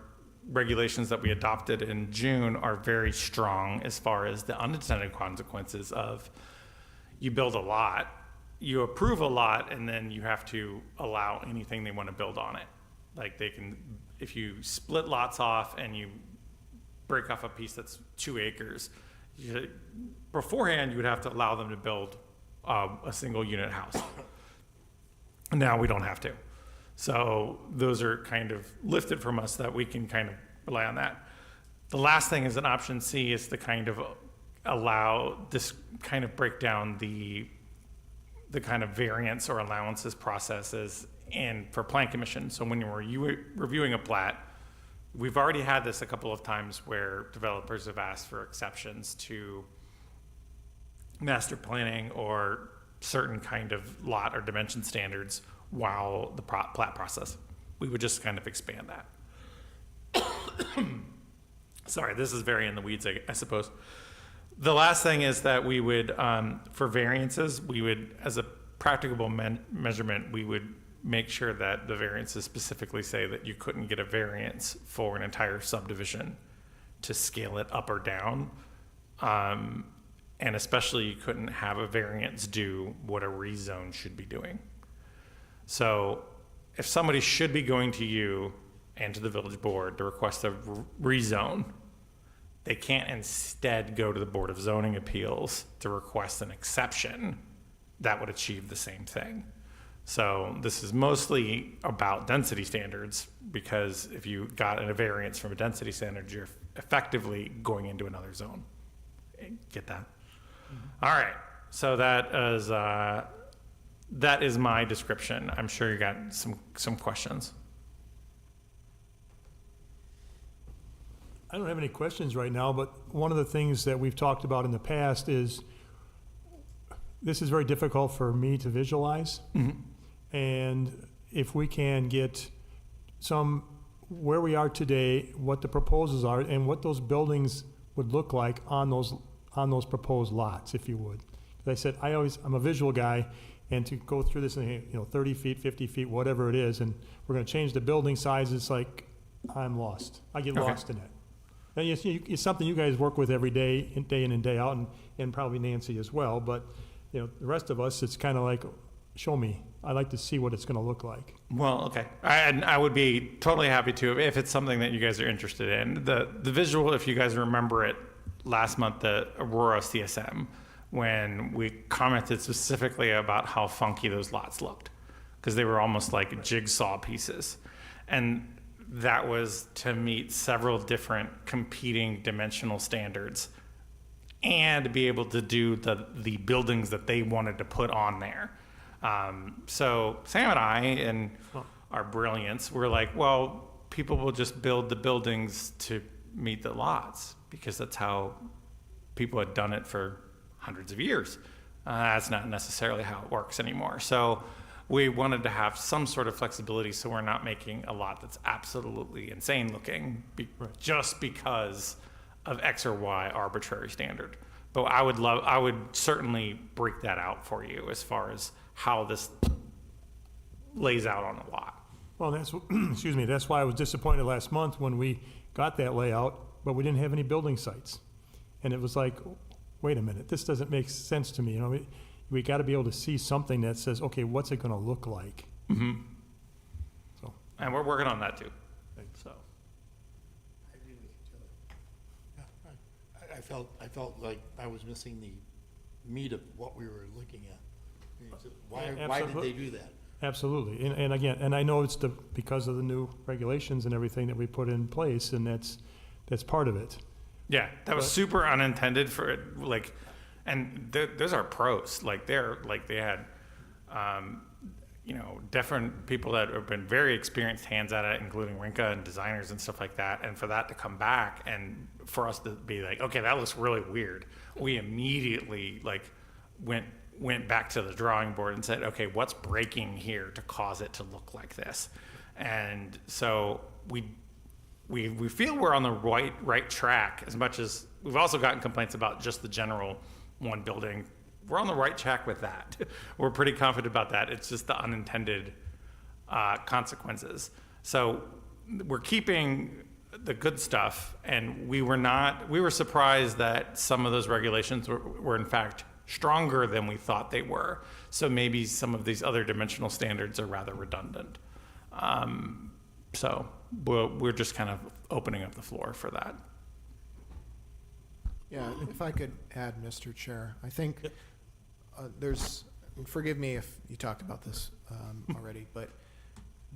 I: regulations that we adopted in June are very strong as far as the unintended consequences of you build a lot, you approve a lot, and then you have to allow anything they want to build on it. Like they can, if you split lots off and you break off a piece that's 2 acres, beforehand you would have to allow them to build a single unit house. Now we don't have to. So those are kind of lifted from us that we can kind of rely on that. The last thing is an option C is to kind of allow this kind of break down the kind of variance or allowances processes and for plan commission. So when you're reviewing a plat, we've already had this a couple of times where developers have asked for exceptions to master planning or certain kind of lot or dimension standards while the plat process. We would just kind of expand that. Sorry, this is very in the weeds, I suppose. The last thing is that we would, for variances, we would, as a practicable measurement, we would make sure that the variances specifically say that you couldn't get a variance for an entire subdivision to scale it up or down. And especially you couldn't have a variance do what a rezone should be doing. So if somebody should be going to you and to the village board to request a rezone, they can't instead go to the Board of Zoning Appeals to request an exception that would achieve the same thing. So this is mostly about density standards, because if you got a variance from a density standard, you're effectively going into another zone. Get that? All right, so that is my description. I'm sure you got some questions.
A: I don't have any questions right now, but one of the things that we've talked about in the past is this is very difficult for me to visualize. And if we can get where we are today, what the proposals are, and what those buildings would look like on those proposed lots, if you would. As I said, I'm a visual guy, and to go through this in 30 feet, 50 feet, whatever it is, and we're gonna change the building size, it's like, I'm lost. I get lost in it. And it's something you guys work with every day, day in and day out, and probably Nancy as well, but, the rest of us, it's kind of like, show me. I'd like to see what it's gonna look like.
I: Well, okay. I would be totally happy to if it's something that you guys are interested in. The visual, if you guys remember it, last month, the Aurora CSM, when we commented specifically about how funky those lots looked, because they were almost like jigsaw pieces. And that was to meet several different competing dimensional standards and be able to do the buildings that they wanted to put on there. So Sam and I, in our brilliance, were like, well, people will just build the buildings to meet the lots, because that's how people had done it for hundreds of years. That's not necessarily how it works anymore. So we wanted to have some sort of flexibility, so we're not making a lot that's absolutely insane looking just because of X or Y arbitrary standard. But I would certainly break that out for you as far as how this lays out on a lot.
A: Well, that's why I was disappointed last month when we got that layout, but we didn't have any building sites. And it was like, wait a minute, this doesn't make sense to me. We got to be able to see something that says, okay, what's it going to look like?
I: Mm-hmm.
A: So,
I: And we're working on that too. So.
E: I felt like I was missing the meat of what we were looking at. Why did they do that?
A: absolutely. And again, and I know it's because of the new regulations and everything that we put in place, and that's part of it.
I: Yeah, that was super unintended for it, and those are pros. They had, different people that have been very experienced hands at it, including Rinka and designers and stuff like that. And for that to come back and for us to be like, okay, that looks really weird. We immediately went back to the drawing board and said, okay, what's breaking here to cause it to look like this? And so we feel we're on the right track, as much as we've also gotten complaints about just the general one building. We're on the right track with that. We're pretty confident about that. It's just the unintended consequences. So we're keeping the good stuff, and we were surprised that some of those regulations were in fact stronger than we thought they were. So maybe some of these other dimensional standards are rather redundant. So we're just kind of opening up the floor for that.
F: Yeah, if I could add, Mr. Chair, I think forgive me if you talked about this already, but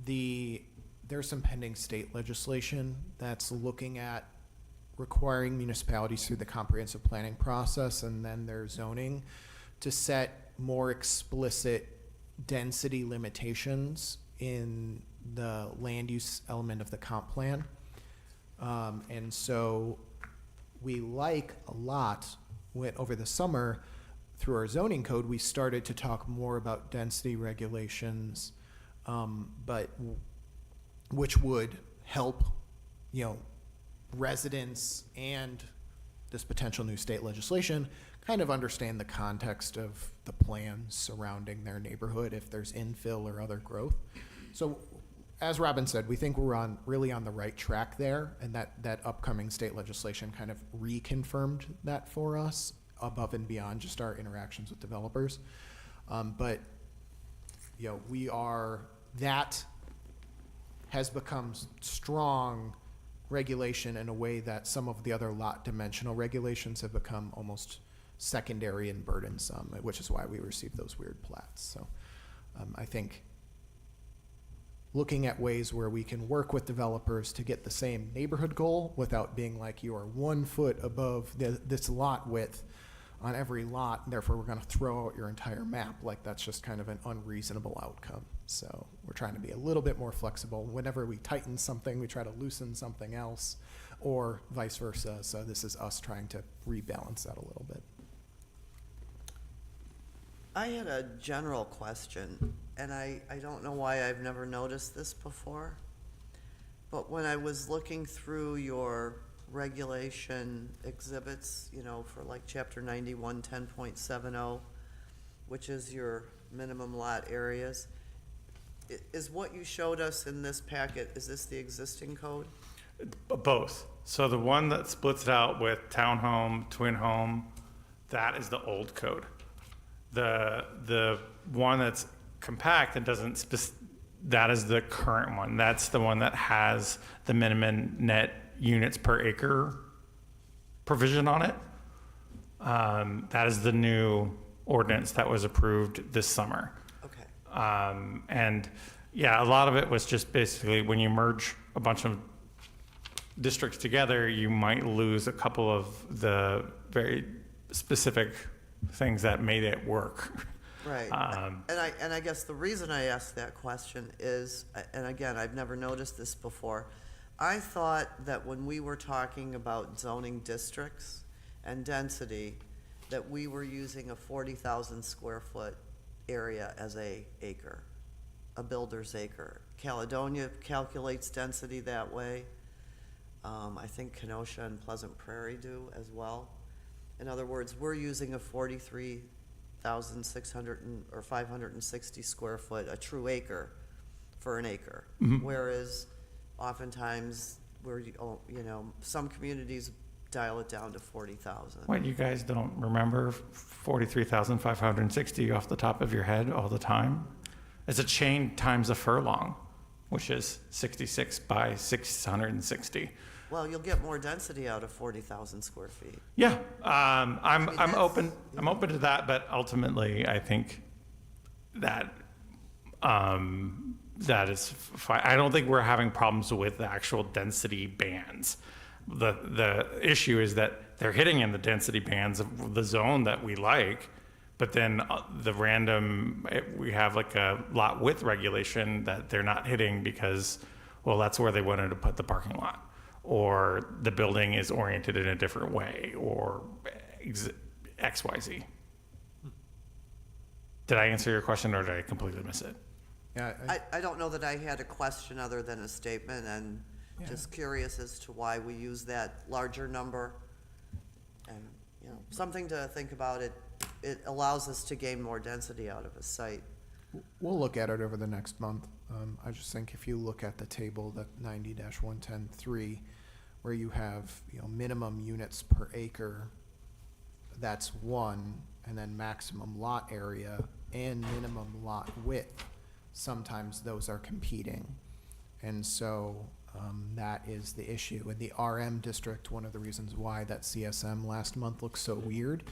F: there's some pending state legislation that's looking at requiring municipalities through the comprehensive planning process and then their zoning to set more explicit density limitations in the land use element of the comp plan. And so we a lot over the summer through our zoning code, we started to talk more about density regulations, but which would help, residents and this potential new state legislation kind of understand the context of the plans surrounding their neighborhood, if there's infill or other growth. So as Robin said, we think we're really on the right track there, and that upcoming state legislation kind of reconfirmed that for us above and beyond just our interactions with developers. But, that has become strong regulation in a way that some of the other lot dimensional regulations have become almost secondary and burdensome, which is why we received those weird plats. So I think looking at ways where we can work with developers to get the same neighborhood goal without being like you are 1 foot above this lot width on every lot, and therefore we're going to throw out your entire map. Like, that's just kind of an unreasonable outcome. So we're trying to be a little bit more flexible. Whenever we tighten something, we try to loosen something else, or vice versa. So this is us trying to rebalance that a little bit.
C: I had a general question, and I don't know why I've never noticed this before, but when I was looking through your regulation exhibits, for like chapter 91, 10.70, which is your minimum lot areas, is what you showed us in this packet, is this the existing code?
I: Both. So the one that splits it out with townhome, twin home, that is the old code. The one that's compact and doesn't that is the current one. That's the one that has the minimum net units per acre provision on it. That is the new ordinance that was approved this summer.
C: Okay.
I: And yeah, a lot of it was just basically when you merge a bunch of districts together, you might lose a couple of the very specific things that made it work.
C: Right. And I guess the reason I asked that question is, and again, I've never noticed this before, I thought that when we were talking about zoning districts and density, that we were using a 40,000 square foot area as a acre, a builder's acre. Caledonia calculates density that way. I think Kenosha and Pleasant Prairie do as well. In other words, we're using a 43,600 or 560 square foot, a true acre for an acre. Whereas oftentimes some communities dial it down to 40,000.
I: What, you guys don't remember 43,560 off the top of your head all the time? It's a chain times a furlong, which is 66 by 660.
C: Well, you'll get more density out of 40,000 square feet.
I: Yeah, I'm
C: that's-
I: open. I'm open to that, but ultimately, I think that that is fine. I don't think we're having problems with the actual density bands. The issue is that they're hitting in the density bands of the zone that we like, but then we have like a lot width regulation that they're not hitting because, well, that's where they wanted to put the parking lot, or the building is oriented in a different way, or XYZ. Did I answer your question, or did I completely miss it?
F: Yeah,
C: I don't know that I had a question other than a statement, and just curious as to why we use that larger number. And, something to think about. It allows us to gain more density out of a site.
F: we'll look at it over the next month. I just think if you look at the table, that 90-110.3, where you have, minimum units per acre, that's one, and then maximum lot area and minimum lot width, sometimes those are competing. And so that is the issue. In the RM district, one of the reasons why that CSM last month looked so weird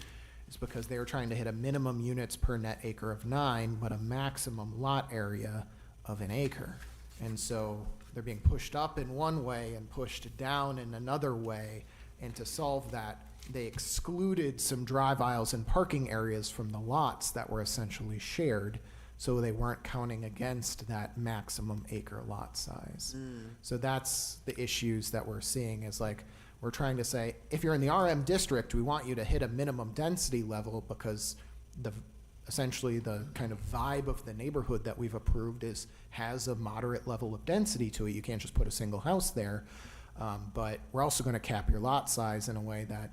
F: is because they were trying to hit a minimum units per net acre of 9, but a maximum lot area of an acre. And so they're being pushed up in one way and pushed down in another way. And to solve that, they excluded some drive aisles and parking areas from the lots that were essentially shared, so they weren't counting against that maximum acre lot size. So that's the issues that we're seeing, is like, we're trying to say, if you're in the RM district, we want you to hit a minimum density level, because essentially the kind of vibe of the neighborhood that we've approved has a moderate level of density to it. You can't just put a single house there. But we're also going to cap your lot size in a way that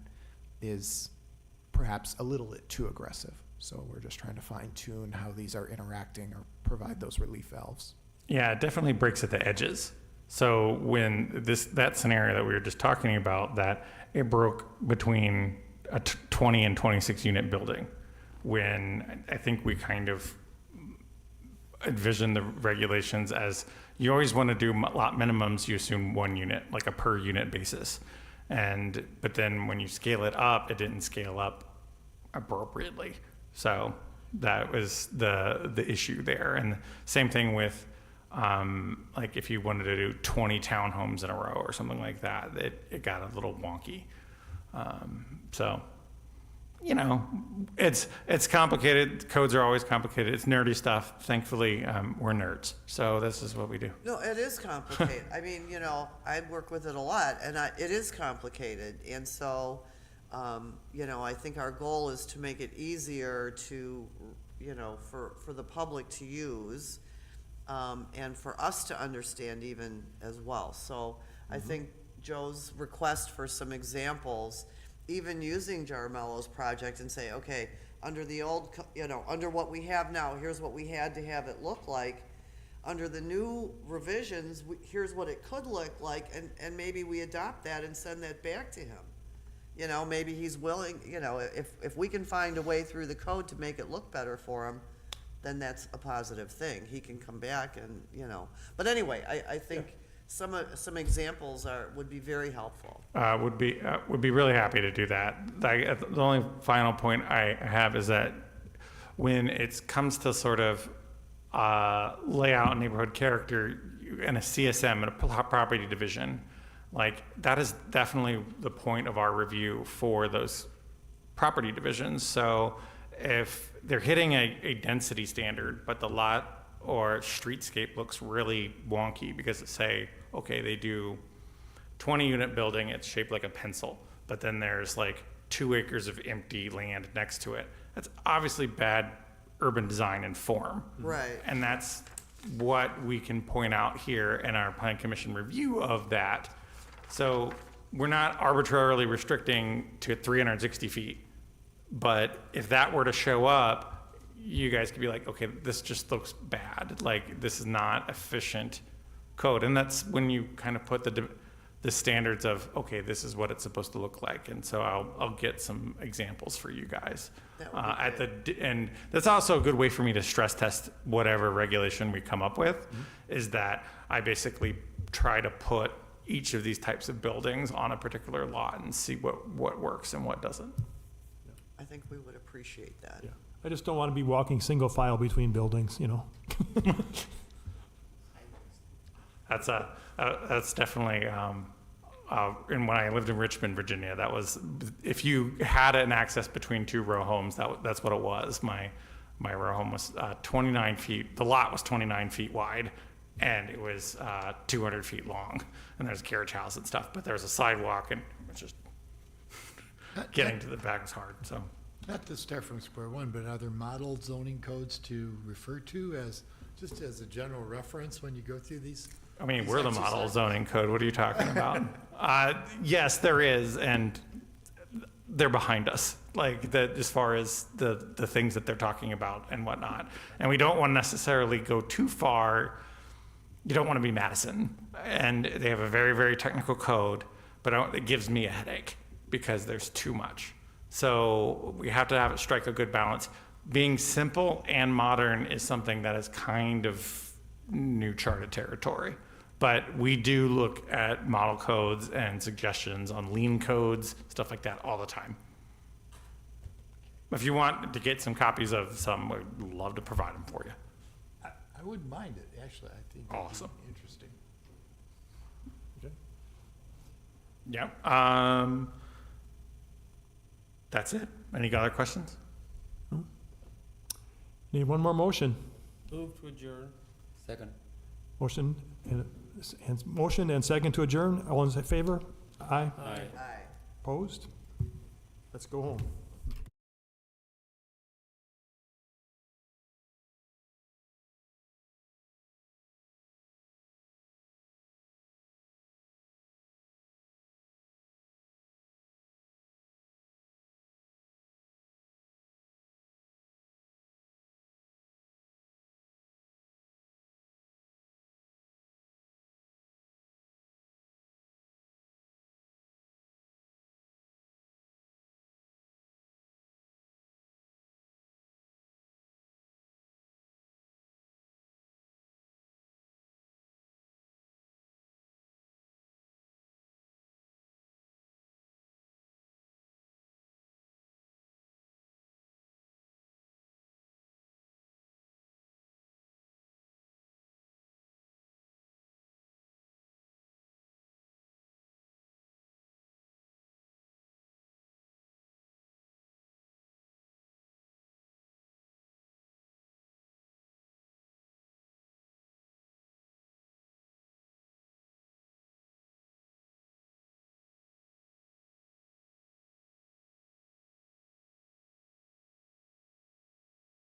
F: is perhaps a little bit too aggressive. So we're just trying to fine tune how these are interacting or provide those relief valves.
I: Yeah, it definitely breaks at the edges. So when that scenario that we were just talking about, that it broke between a 20 and 26 unit building, when I think we kind of envision the regulations as you always want to do lot minimums, you assume 1 unit, like a per unit basis. But then when you scale it up, it didn't scale up appropriately. So that was the issue there. And same thing with, like if you wanted to do 20 townhomes in a row or something like that, it got a little wonky. So, you know, it's complicated. Codes are always complicated. It's nerdy stuff. Thankfully, we're nerds. So this is what we do.
C: No, it is complicated. I mean, you know, I work with it a lot, and it is complicated. And so, you know, I think our goal is to make it easier to, you know, for the public to use, and for us to understand even as well. So I think Joe's request for some examples, even using Jarmello's project and say, okay, under the old, you know, under what we have now, here's what we had to have it look like. Under the new revisions, here's what it could look like, and maybe we adopt that and send that back to him. You know, maybe he's willing, you know, if we can find a way through the code to make it look better for him, then that's a positive thing. He can come back and, you know, but anyway, I think some examples would be very helpful.
I: Would be really happy to do that. The only final point I have is that when it comes to sort of layout and neighborhood character and a CSM and a property division, like that is definitely the point of our review for those property divisions. So if they're hitting a density standard, but the lot or streetscape looks really wonky because it say, okay, they do 20 unit building, it's shaped like a pencil, but then there's like 2 acres of empty land next to it. That's obviously bad urban design and form.
C: Right.
I: And that's what we can point out here in our plan commission review of that. So we're not arbitrarily restricting to 360 feet, but if that were to show up, you guys could be like, okay, this just looks bad. Like this is not efficient code. And that's when you kind of put the standards of, okay, this is what it's supposed to look like. And so I'll get some examples for you guys. And that's also a good way for me to stress test whatever regulation we come up with, is that I basically try to put each of these types of buildings on a particular lot and see what works and what doesn't.
C: I think we would appreciate that.
A: Yeah. I just don't want to be walking single file between buildings, you know?
I: That's definitely, and when I lived in Richmond, Virginia, that was, if you had an access between 2 row homes, that's what it was. My row home was 29 feet, the lot was 29 feet wide, and it was 200 feet long, and there's a carriage house and stuff, but there's a sidewalk, and it's just, getting to the back was hard, so.
E: Not to start from square one, but are there model zoning codes to refer to just as a general reference when you go through these?
I: I mean,
E: these
I: we're the model
E: exercises?
I: zoning code. What are you talking about? Yes, there is, and they're behind us. Like that, as far as the things that they're talking about and whatnot. And we don't want to necessarily go too far. You don't want to be Madison, and they have a very, very technical code, but it gives me a headache because there's too much. So we have to strike a good balance. Being simple and modern is something that is kind of new charted territory. But we do look at model codes and suggestions on lean codes, stuff like that all the time. If you want to get some copies of some, we'd love to provide them for you.
E: I wouldn't mind it, actually. I think it'd be
I: Awesome.
E: interesting.
I: Yeah. That's it. Any other questions?
A: Need one more motion.
H: Move to adjourn.
D: Second.
A: Motion and second to adjourn. All in favor? Aye.
H: Aye.
C: Aye.
A: Opposed? Let's go home.